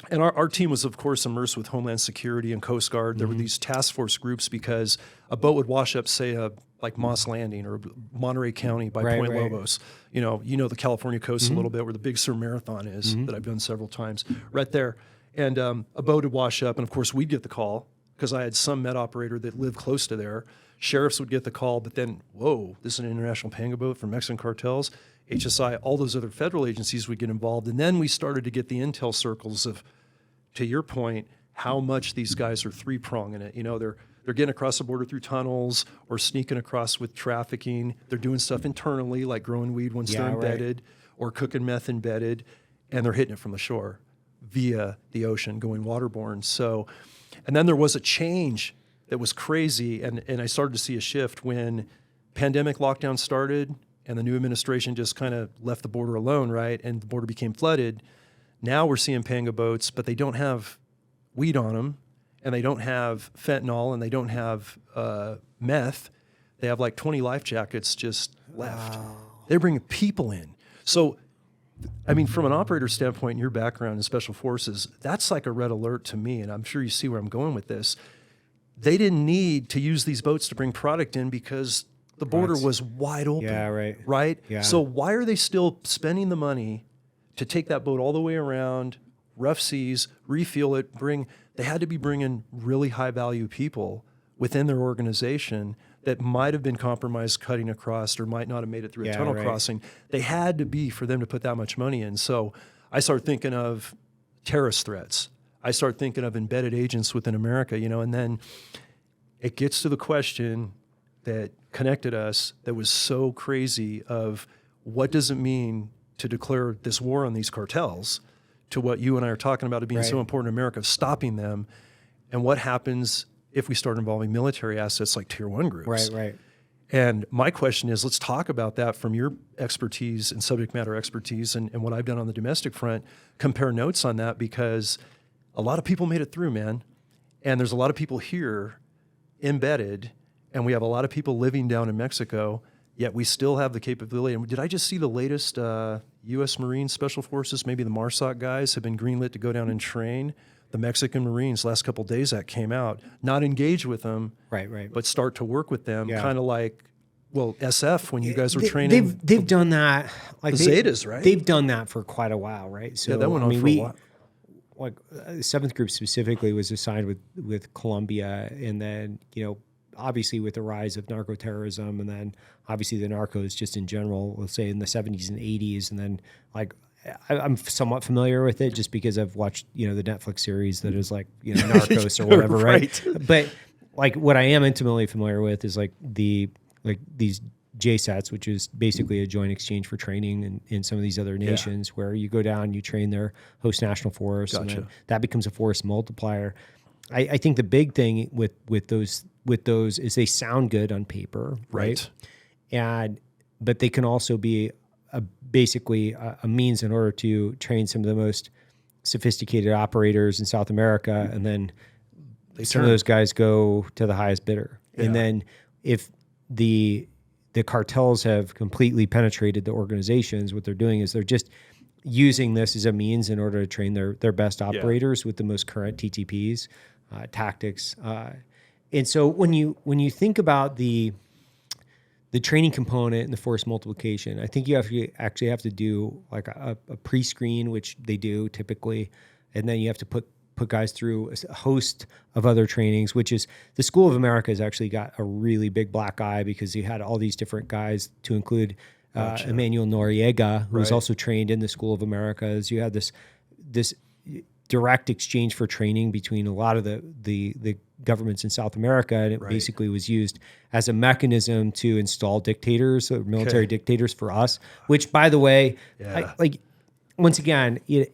and our team was, of course, immersed with Homeland Security and Coast Guard. There were these task force groups because a boat would wash up, say, like Moss Landing or Monterey County by Point Lobos. You know the California coast a little bit, where the Big Sur Marathon is, that I've done several times, right there. And a boat would wash up, and of course, we'd get the call because I had some med operator that lived close to there. Sheriffs would get the call, but then, whoa, this is an international panga boat from Mexican cartels. HSI, all those other federal agencies would get involved. And then we started to get the intel circles of, to your point, how much these guys are three-pronging it. You know, they're getting across the border through tunnels or sneaking across with trafficking. They're doing stuff internally, like growing weed once they're embedded, or cooking meth embedded, and they're hitting it from the shore via the ocean, going waterborne. So, and then there was a change that was crazy, and I started to see a shift when pandemic lockdown started and the new administration just kind of left the border alone, right? And the border became flooded. Now we're seeing panga boats, but they don't have weed on them, and they don't have fentanyl, and they don't have meth. They have like 20 life jackets just left. Wow. They're bringing people in. So, I mean, from an operator standpoint, in your background in Special Forces, that's like a red alert to me, and I'm sure you see where I'm going with this. They didn't need to use these boats to bring product in because the border was wide open. Yeah, right. Right? Yeah. So why are they still spending the money to take that boat all the way around, rough seas, refuel it, they had to be bringing really high value people within their organization that might have been compromised cutting across or might not have made it through a tunnel crossing. They had to be for them to put that much money in. So I started thinking of terrorist threats. I started thinking of embedded agents within America, you know, and then it gets to the question that connected us that was so crazy of what does it mean to declare this war on these cartels, to what you and I are talking about it being so important in America, of stopping them, and what happens if we start involving military assets like Tier 1 groups. Right. And my question is, let's talk about that from your expertise and subject matter expertise and what I've done on the domestic front, compare notes on that, because a lot of people made it through, man. And there's a lot of people here embedded, and we have a lot of people living down in Mexico, yet we still have the capability. And did I just see the latest U.S. Marine Special Forces, maybe the MARSOC guys, have been greenlit to go down and train the Mexican Marines? Last couple of days that came out. Not engage with them, right, but start to work with them, kind of like, well, SF, when you guys were training. They've done that. Like the Zetas, right? They've done that for quite a while, right? So, yeah, that went on for a while. Like the 7th Group specifically was assigned with Colombia, and then, you know, obviously with the rise of narco-terrorism, and then obviously the narcos just in general, let's say in the 70s and 80s, and then like I'm somewhat familiar with it just because I've watched, you know, the Netflix series that is like, you know, Narcos or whatever, right? But like what I am intimately familiar with is like these JSATs, which is basically a joint exchange for training in some of these other nations, where you go down, you train their host national force, and then that becomes a force multiplier. I think the big thing with those is they sound good on paper, right? But they can also be basically a means in order to train some of the most sophisticated operators in South America, and then some of those guys go to the highest bidder. Yeah. And then if the cartels have completely penetrated the organizations, what they're doing is they're just using this as a means in order to train their best operators with the most current TTPs, tactics. And so when you think about the training component and the force multiplication, I think you actually have to do like a pre-screen, which they do typically, and then you have to put guys through a host of other trainings, which is the School of America has actually got a really big black eye because you had all these different guys to include Emmanuel Noriega, who was also trained in the School of Americas. You had this direct exchange for training between a lot of the governments in South America, and it basically was used as a mechanism to install dictators, military dictators for us, which, by the way, once again, you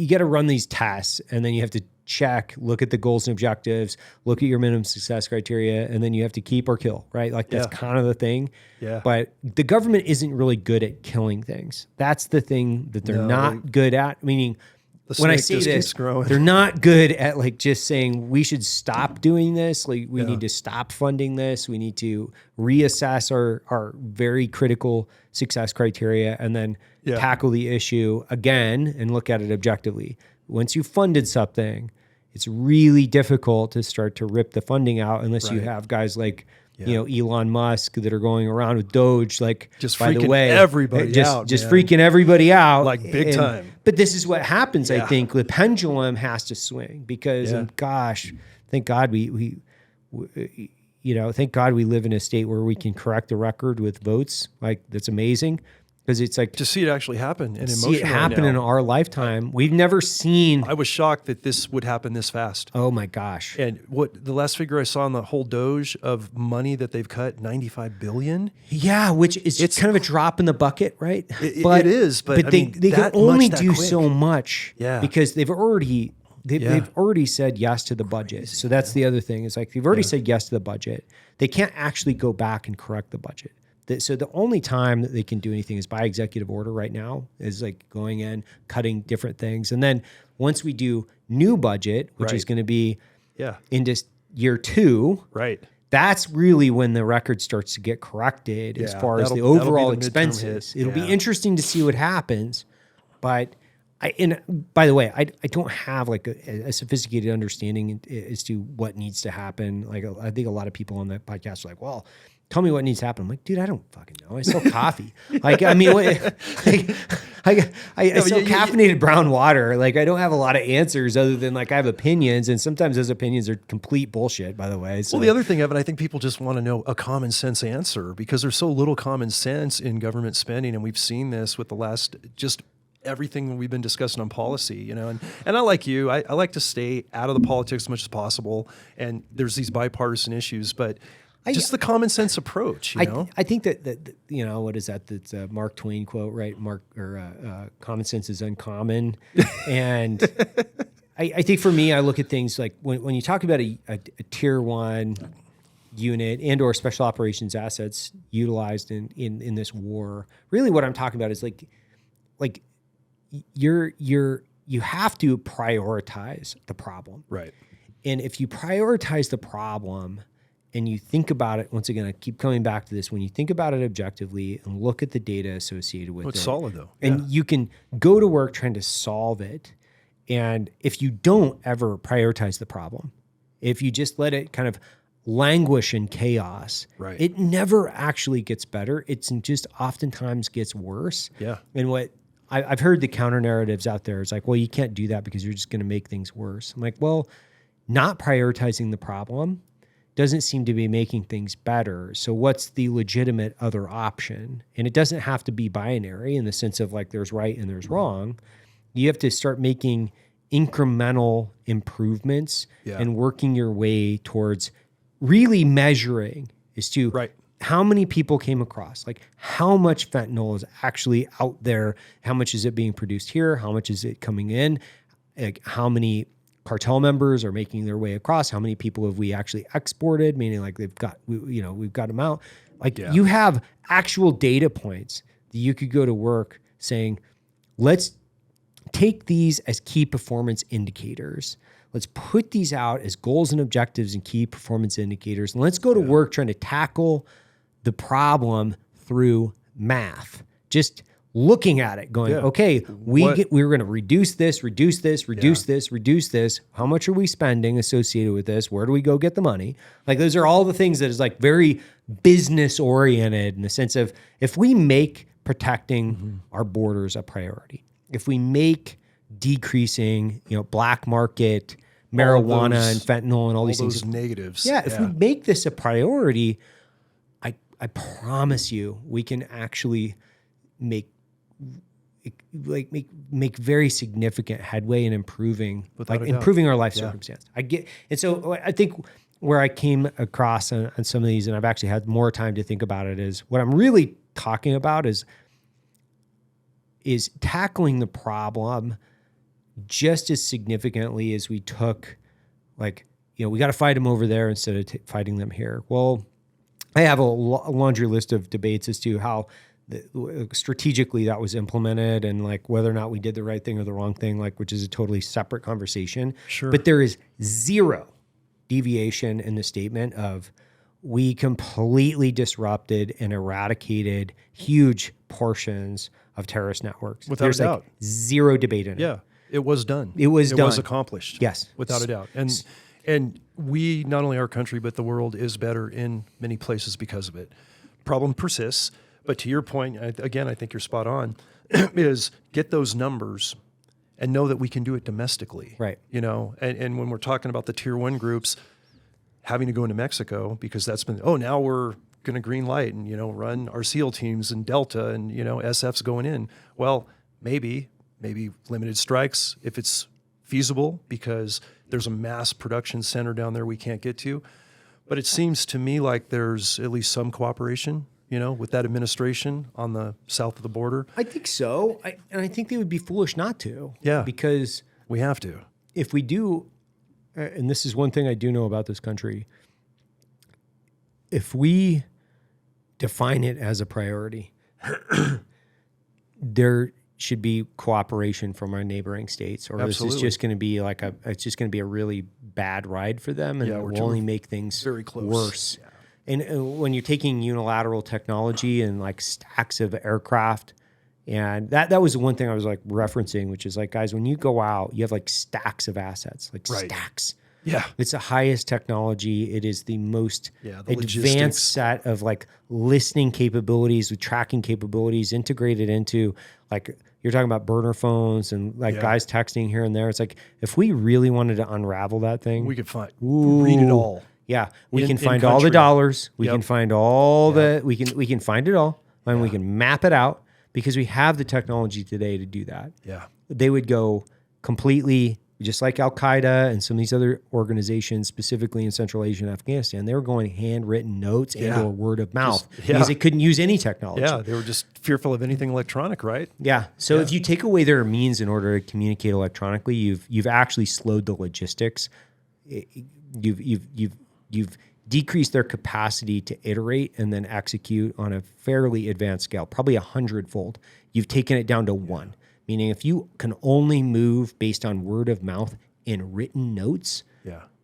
got to run these tests, and then you have to check, look at the goals and objectives, look at your minimum success criteria, and then you have to keep or kill, right? Like that's kind of the thing. Yeah. But the government isn't really good at killing things. That's the thing that they're not good at. Meaning, when I say this, they're not good at like just saying we should stop doing this. Like we need to stop funding this. We need to reassess our very critical success criteria and then tackle the issue again and look at it objectively. Once you've funded something, it's really difficult to start to rip the funding out unless you have guys like Elon Musk that are going around with Doge, like just by freaking the way, everybody out, just freaking everybody out, like big time. But this is what happens. I think the pendulum has to swing because, and gosh, thank God we thank God we live in a state where we can correct the record with votes. Like that's amazing. Because it's like to see it actually happen and see it happen in our lifetime. We've never seen. I was shocked that this would happen this fast. Oh my gosh! And what the last figure I saw on the whole Doge of money that they've cut, $95 billion. Yeah, which is it's kind of a drop in the bucket, right? It is, but they can only do so much. Yeah, because they've already said yes to the budget. So that's the other thing. Is like they've already said yes to the budget. They can't actually go back and correct the budget. So the only time that they can do anything is by executive order right now, is like going in, cutting different things. And then once we do new budget, which is going to be into year 2, that's really when the record starts to get corrected as far as the overall expenses. It'll be interesting to see what happens. But by the way, I don't have like a sophisticated understanding as to what needs to happen. Like I think a lot of people on the podcast are like, well, tell me what needs to happen. I'm like, dude, I don't fucking know. I sell coffee. Like, I mean, I sell caffeinated brown water. Like, I don't have a lot of answers other than like I have opinions, and sometimes those opinions are complete bullshit, by the way. So. Well, the other thing, Evan, I think people just want to know a common sense answer because there's so little common sense in government spending, and we've seen this with the last just everything we've been discussing on policy, and I like you, I like to stay out of the politics as much as possible, and there's these bipartisan issues, but just the common sense approach, I think that what is that? That's a Mark Twain quote, right? Common sense is uncommon. And I think for me, I look at things like when you talk about a tier 1 unit and or special operations assets utilized in this war, really what I'm talking about is like you have to prioritize the problem. Right. And if you prioritize the problem, and you think about it, once again, I keep coming back to this, when you think about it objectively and look at the data associated with it. It's solid though. And you can go to work trying to solve it. And if you don't ever prioritize the problem, if you just let it kind of languish in chaos, it never actually gets better. It's just oftentimes gets worse. Yeah. And what I've heard the counter narratives out there is like, well, you can't do that because you're just going to make things worse. I'm like, well, not prioritizing the problem doesn't seem to be making things better. So what's the legitimate other option? And it doesn't have to be binary in the sense of like there's right and there's wrong. You have to start making incremental improvements and working your way towards really measuring as to how many people came across, like how much fentanyl is actually out there, how much is it being produced here, how much is it coming in, like how many cartel members are making their way across, how many people have we actually exported, meaning like we've got them out. Like you have actual data points that you could go to work saying, let's take these as key performance indicators. Let's put these out as goals and objectives and key performance indicators. And let's go to work trying to tackle the problem through math. Just looking at it, going, okay, we're going to reduce this. How much are we spending associated with this? Where do we go get the money? Like those are all the things that is like very business oriented in the sense of if we make protecting our borders a priority, if we make decreasing, black market marijuana and fentanyl and all these things negatives. If we make this a priority, I promise you, we can actually make very significant headway in improving our life circumstance. And so I think where I came across on some of these, and I've actually had more time to think about it, is what I'm really talking about is is tackling the problem just as significantly as we took, like, we got to fight them over there instead of fighting them here. Well, I have a laundry list of debates as to how strategically that was implemented and like whether or not we did the right thing or the wrong thing, like, which is a totally separate conversation. Sure. But there is zero deviation in the statement of we completely disrupted and eradicated huge portions of terrorist networks. Without There's a doubt. Zero debate in it. Yeah, it was done. It was done. It was accomplished. Yes. Without a doubt. And we, not only our country, but the world is better in many places because of it. Problem persists. But to your point, again, I think you're spot on, is get those numbers and know that we can do it domestically. Right. And when we're talking about the tier 1 groups having to go into Mexico because that's been, now we're going to green light and, run our SEAL teams in Delta and, SF's going in. Well, maybe limited strikes if it's feasible because there's a mass production center down there we can't get to. But it seems to me like there's at least some cooperation, with that administration on the south of the border. I think so. And I think they would be foolish not to. Yeah. Because we have to. If we do, and this is one thing I do know about this country, if we define it as a priority, there should be cooperation from our neighboring states, or Absolutely. this is just going to be it's just going to be a really bad ride for them, and it will only make things very close. Worse. Yeah. And when you're taking unilateral technology and like stacks of aircraft, and that was the one thing I was like referencing, which is like, guys, when you go out, you have like stacks of assets, like stacks. Yeah. It's the highest technology. It is the most the advanced logistics. set of like listening capabilities with tracking capabilities integrated into, like, you're talking about burner phones and like guys texting here and there. It's like, if we really wanted to unravel that thing, we could read it all. Yeah, we can in find all the country. dollars. We can find all we can find it all, and we can map it out because we have the technology today to do that. Yeah. They would go completely, just like Al Qaeda and some of these other organizations, specifically in Central Asia and Afghanistan. They were going handwritten notes and or word of mouth because they couldn't use any technology. Yeah, they were just fearful of anything electronic, right? Yeah. So if you take away their means in order to communicate electronically, you've actually slowed the logistics. You've decreased their capacity to iterate and then execute on a fairly advanced scale, probably 100-fold. You've taken it down to 1, meaning if you can only move based on word of mouth in written notes,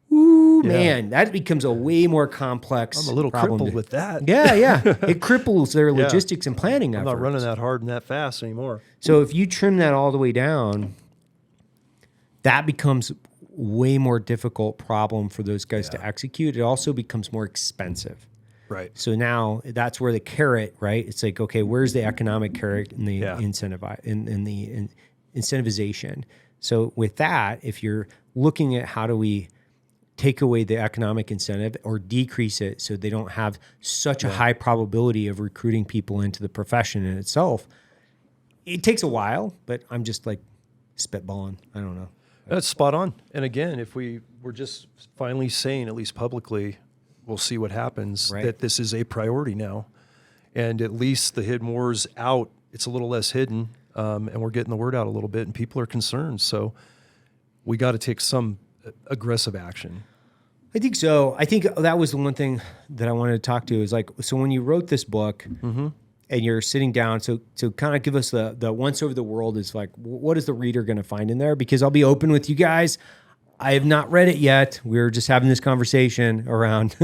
man, that becomes a way more complex. I'm a little problem crippled with that. Yeah. It cripples their logistics and planning efforts. I'm not running that hard and that fast anymore. So if you trim that all the way down, that becomes way more difficult problem for those guys to execute. It also becomes more expensive. Right. So now that's where the carrot, right? It's like, okay, where's the economic carrot in the incentivization? So with that, if you're looking at how do we take away the economic incentive or decrease it so they don't have such a high probability of recruiting people into the profession in itself, it takes a while, but I'm just like spitballing. I don't know. That's spot on. And again, if we were just finally saying, at least publicly, we'll see what happens, that this is a priority now. And at least the hidden war's out. It's a little less hidden, and we're getting the word out a little bit, and people are concerned. So we got to take some aggressive action. I think so. I think that was the one thing that I wanted to talk to is like, so when you wrote this book and you're sitting down, so kind of give us the once over the world is like, what is the reader going to find in there? Because I'll be open with you guys. I have not read it yet. We're just having this conversation around,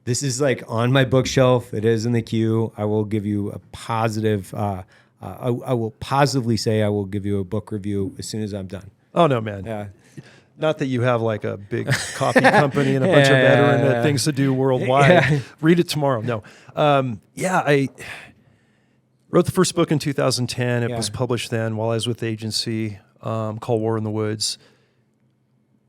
this is like on my bookshelf. It is in the queue. I will give you a positive, I will positively say I will give you a book review as soon as I'm done. Oh, no, man. Yeah. Not that you have like a big coffee company and a bunch of veteran things to do worldwide. Read it tomorrow. No. I wrote the first book in 2010. It was published then while I was with the agency called War in the Woods.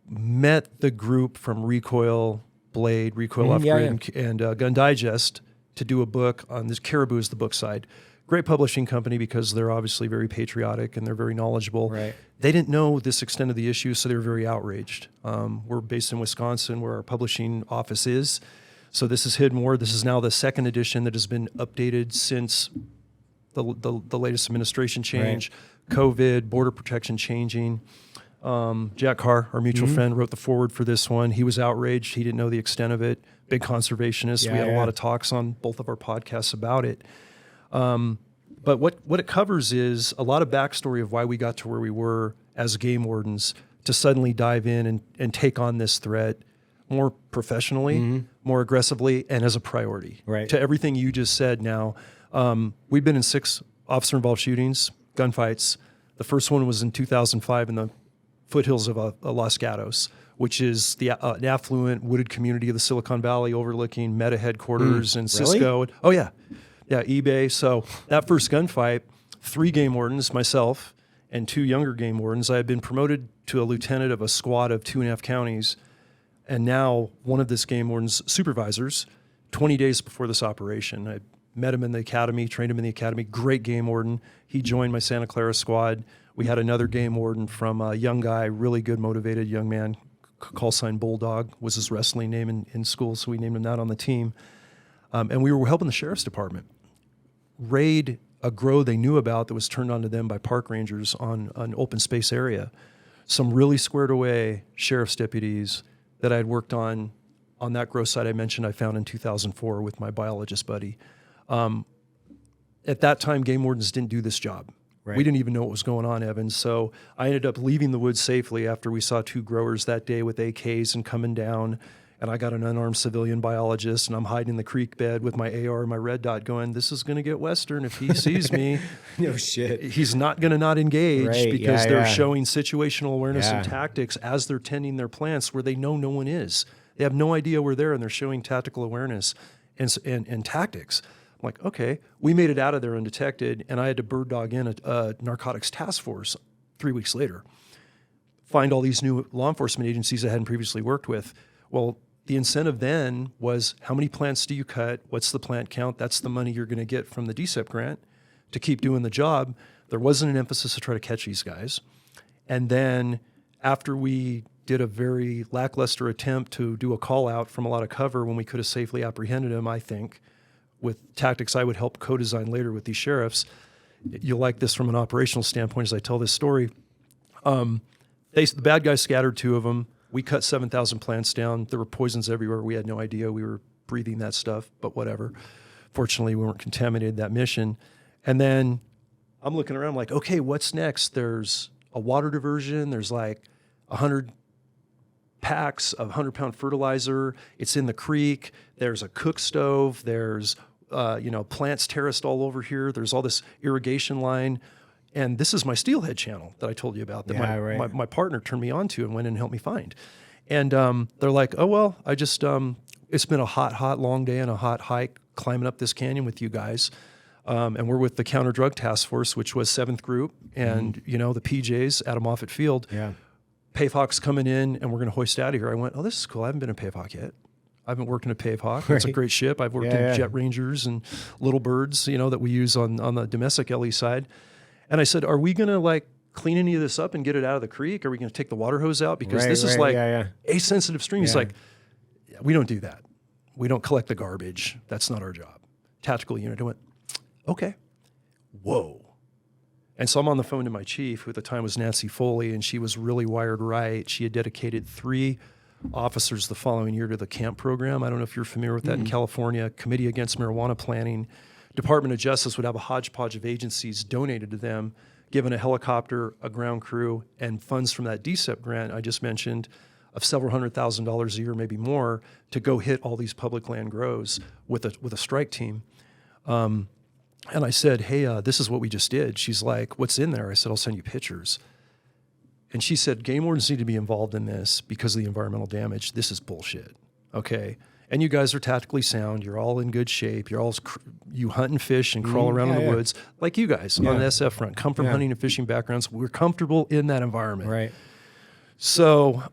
Met the group from Recoil, Blade, Recoil Off-Grid, and Gun Digest to do a book on this. Caribou is the book side. Great publishing company because they're obviously very patriotic and they're very knowledgeable. Right. They didn't know this extent of the issue, so they were very outraged. We're based in Wisconsin, where our publishing office is. So this is Hidden War. This is now the second edition that has been updated since the latest administration change, COVID, border protection changing. Jack Carr, our mutual friend, wrote the foreword for this one. He was outraged. He didn't know the extent of it. Big conservationist. We had a lot of talks on both of our podcasts about it. But what it covers is a lot of backstory of why we got to where we were as game wardens to suddenly dive in and take on this threat more professionally, more aggressively, and as a priority. Right. To everything you just said now, we've been in 6 officer-involved shootings, gunfights. The first one was in 2005 in the foothills of Los Gatos, which is an affluent wooded community of the Silicon Valley overlooking Meta headquarters and Cisco. Really? Oh, yeah. Yeah, eBay. So that first gunfight, 3 game wardens, myself, and 2 younger game wardens. I had been promoted to a lieutenant of a squad of 2.5 counties, and now one of this game warden's supervisors, 20 days before this operation. I met him in the academy, trained him in the academy, great game warden. He joined my Santa Clara squad. We had another game warden from a young guy, really good, motivated young man, call sign Bulldog was his wrestling name in school, so we named him that on the team. And we were helping the sheriff's department raid a grow they knew about that was turned on to them by park rangers on an open space area. Some really squared away sheriff's deputies that I had worked on that grow site I mentioned I found in 2004 with my biologist buddy. At that time, game wardens didn't do this job. Right. We didn't even know what was going on, Evan. So I ended up leaving the woods safely after we saw 2 growers that day with AKs and coming down. And I got an unarmed civilian biologist, and I'm hiding in the creek bed with my AR and my red dot going, this is going to get Western if he sees me. No shit. He's not going to not engage because they're yeah. showing situational awareness and tactics as they're tending their plants where they know no one is. They have no idea we're there, and they're showing tactical awareness and tactics. I'm like, okay, we made it out of there undetected, and I had to bird dog in a narcotics task force 3 weeks later. Find all these new law enforcement agencies I hadn't previously worked with. Well, the incentive then was how many plants do you cut? What's the plant count? That's the money you're going to get from the DCEP grant to keep doing the job. There wasn't an emphasis to try to catch these guys. And then after we did a very lackluster attempt to do a call out from a lot of cover when we could have safely apprehended him, I think, with tactics I would help co-design later with these sheriffs. You'll like this from an operational standpoint as I tell this story. The bad guys scattered 2 of them. We cut 7,000 plants down. There were poisons everywhere. We had no idea we were breathing that stuff, but whatever. Fortunately, we weren't contaminated that mission. And then I'm looking around like, okay, what's next? There's a water diversion. There's like 100 packs of 100-pound fertilizer. It's in the creek. There's a cook stove. There's plants terraced all over here. There's all this irrigation line. And this is my steelhead channel that I told you about that my partner turned me on to and went in and helped me find. And they're like, oh, well, I just, it's been a hot, long day and a hot hike climbing up this canyon with you guys. And we're with the Counter Drug Task Force, which was 7th Group, and, the PJs at Moffett Field. Yeah. Pavehawk's coming in, and we're going to hoist out of here. I went, oh, this is cool. I haven't been in Pavehawk yet. I haven't worked in a Pavehawk. It's a great ship. I've worked in Jet Rangers and Little Birds, that we use on the domestic LE side. And I said, are we going to clean any of this up and get it out of the creek? Are we going to take the water hose out? Because this is a sensitive stream. He's like, we don't do that. We don't collect the garbage. That's not our job. Tactical unit. I went, okay. Whoa. And so I'm on the phone to my chief, who at the time was Nancy Foley, and she was really wired right. She had dedicated 3 officers the following year to the CAMP program. I don't know if you're familiar with that in California, Committee Against Marijuana Planning. Department of Justice would have a hodgepodge of agencies donated to them, given a helicopter, a ground crew, and funds from that DCEP grant I just mentioned of several $100,000s a year, maybe more, to go hit all these public land grows with a strike team. And I said, hey, this is what we just did. She's like, what's in there? I said, I'll send you pictures. And she said, game wardens need to be involved in this because of the environmental damage. This is bullshit, okay? And you guys are tactically sound. You're all in good shape. You hunt and fish and crawl around in the woods like you guys on the SF front. Come from hunting and fishing backgrounds. We're comfortable in that environment. Right. So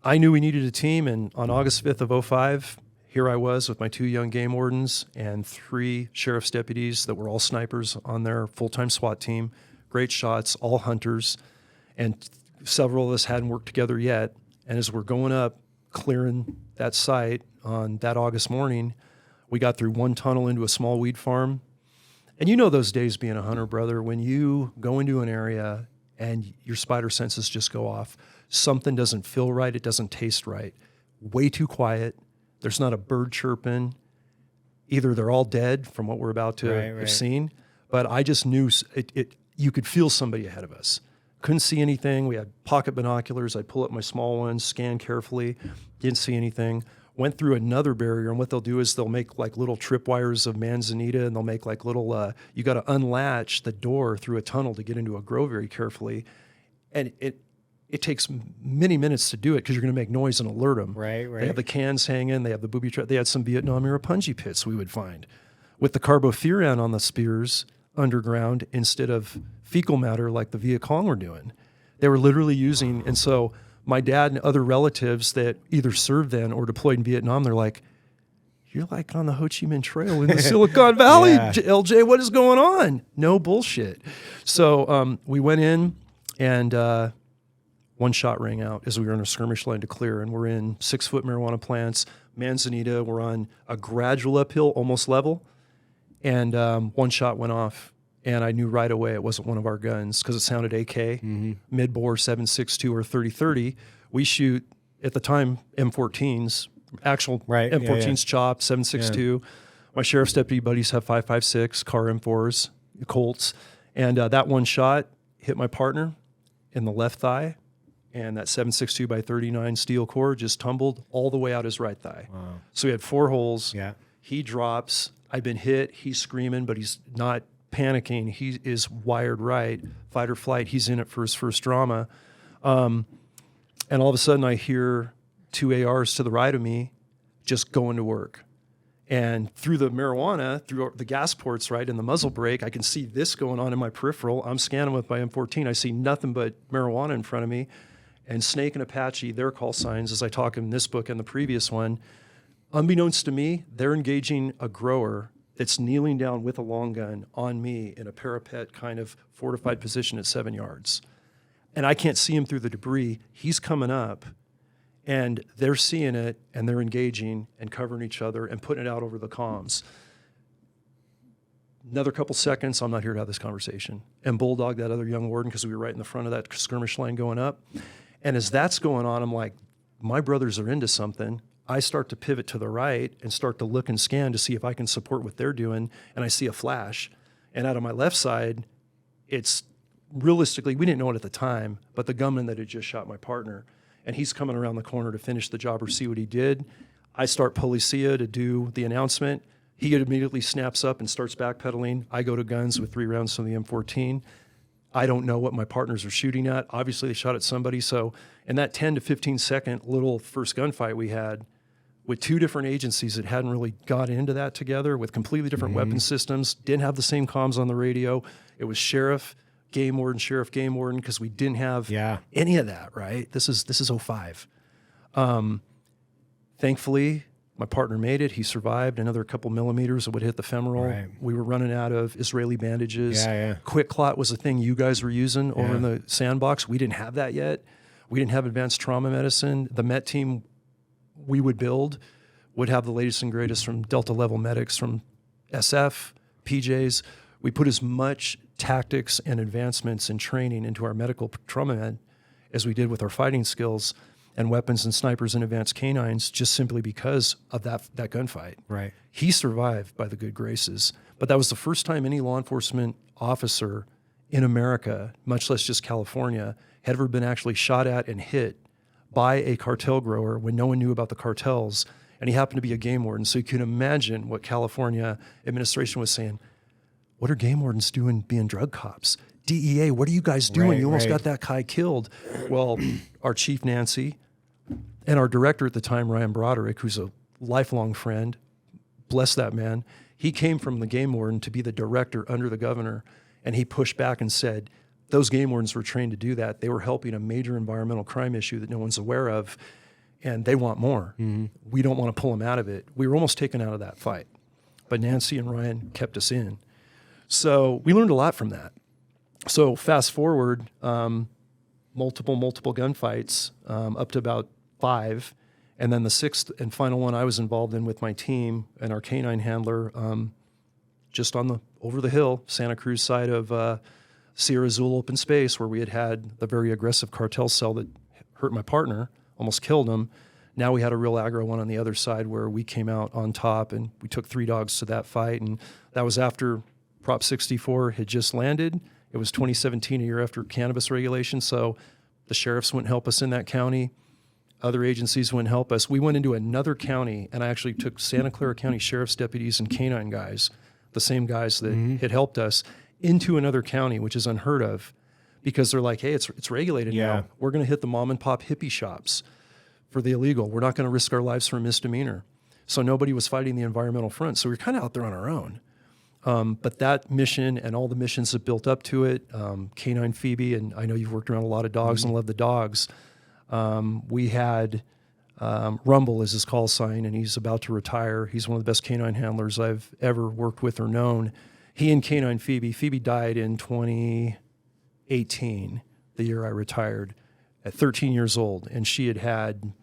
I knew we needed a team, and on August 5th of 2005, here I was with my 2 young game wardens and 3 sheriff's deputies that were all snipers on their full-time SWAT team. Great shots, all hunters, and several of us hadn't worked together yet. And as we're going up, clearing that site on that August morning, we got through one tunnel into a small weed farm, And you know those days being a hunter, brother, when you go into an area and your spider senses just go off. Something doesn't feel right. It doesn't taste right. Way too quiet. There's not a bird chirping. Either they're all dead from what we're about to have seen, but I just knew you could feel somebody ahead of us. Couldn't see anything. We had pocket binoculars. I'd pull up my small ones, scan carefully, didn't see anything. Went through another barrier, and what they'll do is they'll make like little tripwires of manzanita, and they'll make like little, you got to unlatch the door through a tunnel to get into a grow very carefully. And it takes many minutes to do it because you're going to make noise and alert them. Right. They have the cans hanging. They have the booby trap. They had some Vietnam era punji pits we would find with the carbofuran on the spears underground instead of fecal matter like the Viet Cong were doing. They were literally using, and so my dad and other relatives that either served then or deployed in Vietnam, they're like, you're like on the Ho Chi Minh Trail in the Silicon Valley, LJ, what is going on? No bullshit. So we went in and one shot rang out as we were on a skirmish line to clear, and we're in 6-foot marijuana plants, manzanita. We're on a gradual uphill, almost level, and one shot went off. And I knew right away it wasn't one of our guns because it sounded AK, mid-bore 7.62 or 30-30. We shoot, at the time, M14s, actual M14s chopped, 7.62. My sheriff's deputy buddies have 5.56, car M4s, Colts. And that one shot hit my partner in the left thigh, and that 7.62 by 39 steel core just tumbled all the way out his right thigh. Wow. So he had 4 holes. Yeah. He drops. I've been hit. He's screaming, but he's not panicking. He is wired right, fight or flight. He's in it for his first drama. And all of a sudden I hear 2 ARs to the right of me just going to work. And through the marijuana, through the gas ports, right, in the muzzle brake, I can see this going on in my peripheral. I'm scanning with my M14. I see nothing but marijuana in front of me. And Snake and Apache, their call signs, as I talk in this book and the previous one, unbeknownst to me, they're engaging a grower that's kneeling down with a long gun on me in a parapet kind of fortified position at 7 yards. And I can't see him through the debris. He's coming up, and they're seeing it, and they're engaging and covering each other and putting it out over the comms. Another couple seconds, I'm not here to have this conversation. And Bulldog, that other young warden, because we were right in the front of that skirmish line going up. And as that's going on, I'm like, my brothers are into something. I start to pivot to the right and start to look and scan to see if I can support what they're doing, and I see a flash. And out of my left side, it's realistically, we didn't know it at the time, but the gunman that had just shot my partner, and he's coming around the corner to finish the job or see what he did. I start policia to do the announcement. He immediately snaps up and starts backpedaling. I go to guns with 3 rounds from the M14. I don't know what my partners are shooting at. Obviously, they shot at somebody. So in that 10 to 15 second little first gunfight we had with 2 different agencies that hadn't really got into that together with completely different weapon systems, didn't have the same comms on the radio. It was sheriff, game warden, because we didn't have any of that, right? This is 05. Thankfully, my partner made it. He survived. Another couple millimeters would hit the femoral. Right. We were running out of Israeli bandages. Quick clot was a thing you guys were using over in the sandbox. We didn't have that yet. We didn't have advanced trauma medicine. The Met team we would build would have the latest and greatest from Delta level medics, from SF, PJs. We put as much tactics and advancements and training into our medical trauma med as we did with our fighting skills and weapons and snipers and advanced canines, just simply because of that gunfight. Right. He survived by the good graces, but that was the first time any law enforcement officer in America, much less just California, had ever been actually shot at and hit by a cartel grower when no one knew about the cartels, and he happened to be a game warden. So you can imagine what California administration was saying. What are game wardens doing being drug cops? DEA, what are you guys doing? You almost got that guy killed. Well, our chief, Nancy, and our director at the time, Ryan Broderick, who's a lifelong friend, bless that man, he came from the game warden to be the director under the governor, and he pushed back and said, those game wardens were trained to do that. They were helping a major environmental crime issue that no one's aware of, and they want more. We don't want to pull them out of it. We were almost taken out of that fight, but Nancy and Ryan kept us in. So we learned a lot from that. So fast forward, multiple gunfights, up to about 5. And then the 6th and final one I was involved in with my team and our canine handler, just over the hill, Santa Cruz side of Sierra Azul open space, where we had the very aggressive cartel cell that hurt my partner, almost killed him. Now we had a real aggro one on the other side where we came out on top, and we took 3 dogs to that fight. And that was after Prop 64 had just landed. It was 2017, a year after cannabis regulation. So the sheriffs wouldn't help us in that county. Other agencies wouldn't help us. We went into another county, and I actually took Santa Clara County sheriff's deputies and canine guys, the same guys that had helped us, into another county, which is unheard of, because they're like, hey, it's regulated now. We're going to hit the mom and pop hippie shops for the illegal. We're not going to risk our lives for a misdemeanor. So nobody was fighting the environmental front. So we're kind of out there on our own. But that mission and all the missions that built up to it, Canine Phoebe, and I know you've worked around a lot of dogs and love the dogs. We had Rumble as his call sign, and he's about to retire. He's one of the best canine handlers I've ever worked with or known. He and Canine Phoebe died in 2018, the year I retired, at 13 years old. And she had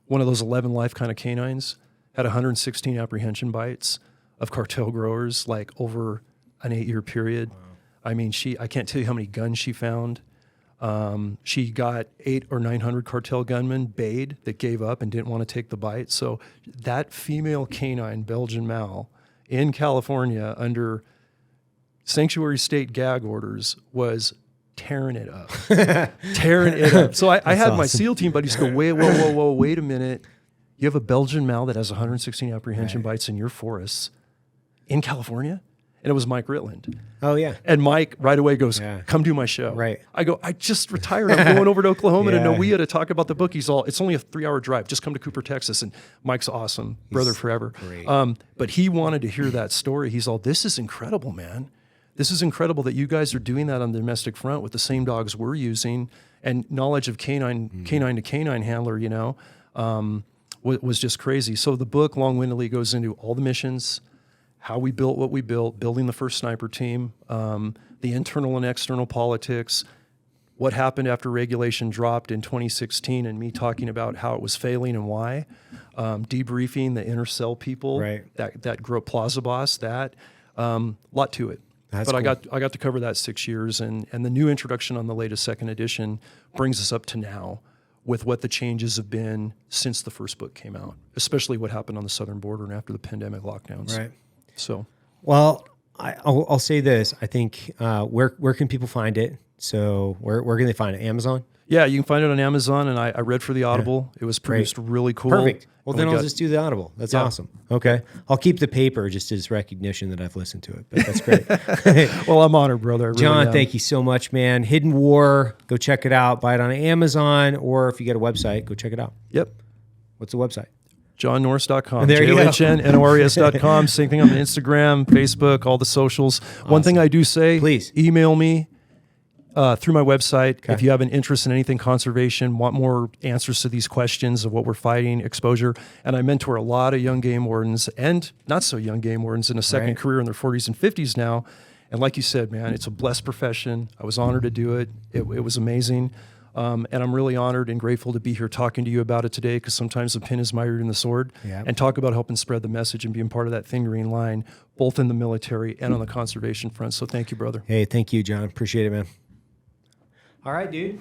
one of those 11 life kind of canines, had 116 apprehension bites of cartel growers, like over an 8-year period. Wow. I mean, I can't tell you how many guns she found. She got 800 or 900 cartel gunmen bayed that gave up and didn't want to take the bite. So that female canine, Belgian Mal, in California under sanctuary state gag orders was tearing it up. So I had awesome. My SEAL team buddies go, whoa, wait a minute. You have a Belgian Mal that has 116 apprehension bites in your forests in California? And it was Mike Ritland. Oh, yeah. And Mike right away goes, come do my show. Right. I go, I just retired. I'm going over to Oklahoma to Noea to talk about the book. It's only a 3-hour drive. Just come to Cooper, Texas. And Mike's awesome. Brother forever. Great. But he wanted to hear that story. He's all, this is incredible, man. This is incredible that you guys are doing that on the domestic front with the same dogs we're using, and knowledge of canine to canine handler, was just crazy. So the book long-windedly goes into all the missions, how we built what we built, building the first sniper team, the internal and external politics, what happened after regulation dropped in 2016, and me talking about how it was failing and why, debriefing the inner cell people, that Grow Plaza boss, lot to it. That's but cool. I got to cover that 6 years, and the new introduction on the latest second edition brings us up to now with what the changes have been since the first book came out, especially what happened on the southern border and after the pandemic lockdowns. Right. So, well, I'll say this. I think where can people find it? So where can they find it? Amazon? Yeah, you can find it on Amazon, and I read for the Audible. It was produced really cool. Perfect. Well, then I'll just do the Audible. That's awesome. Okay. I'll keep the paper just as recognition that I've listened to it, but that's great. Well, I'm honored, brother. I really John, am. thank you so much, man. Hidden War, go check it out. Buy it on Amazon, or if you get a website, go check it out. Yep. What's the website? JohnNorris.com. There you go. JohnNorris.com. Same thing on Instagram, Facebook, all the socials. Awesome. One thing I do say, please email me through my website if you have an interest in anything conservation, want more answers to these questions of what we're fighting, exposure. And I mentor a lot of young game wardens and not so young game wardens in a second career in their 40s and 50s now. And like you said, man, it's a blessed profession. I was honored to do it. It was amazing. And I'm really honored and grateful to be here talking to you about it today, because sometimes the pen is mightier than the sword, and talk about helping spread the message and being part of that thin green line, both in the military and on the conservation front. So thank you, brother. Hey, thank you, John. Appreciate it, man. All right, dude.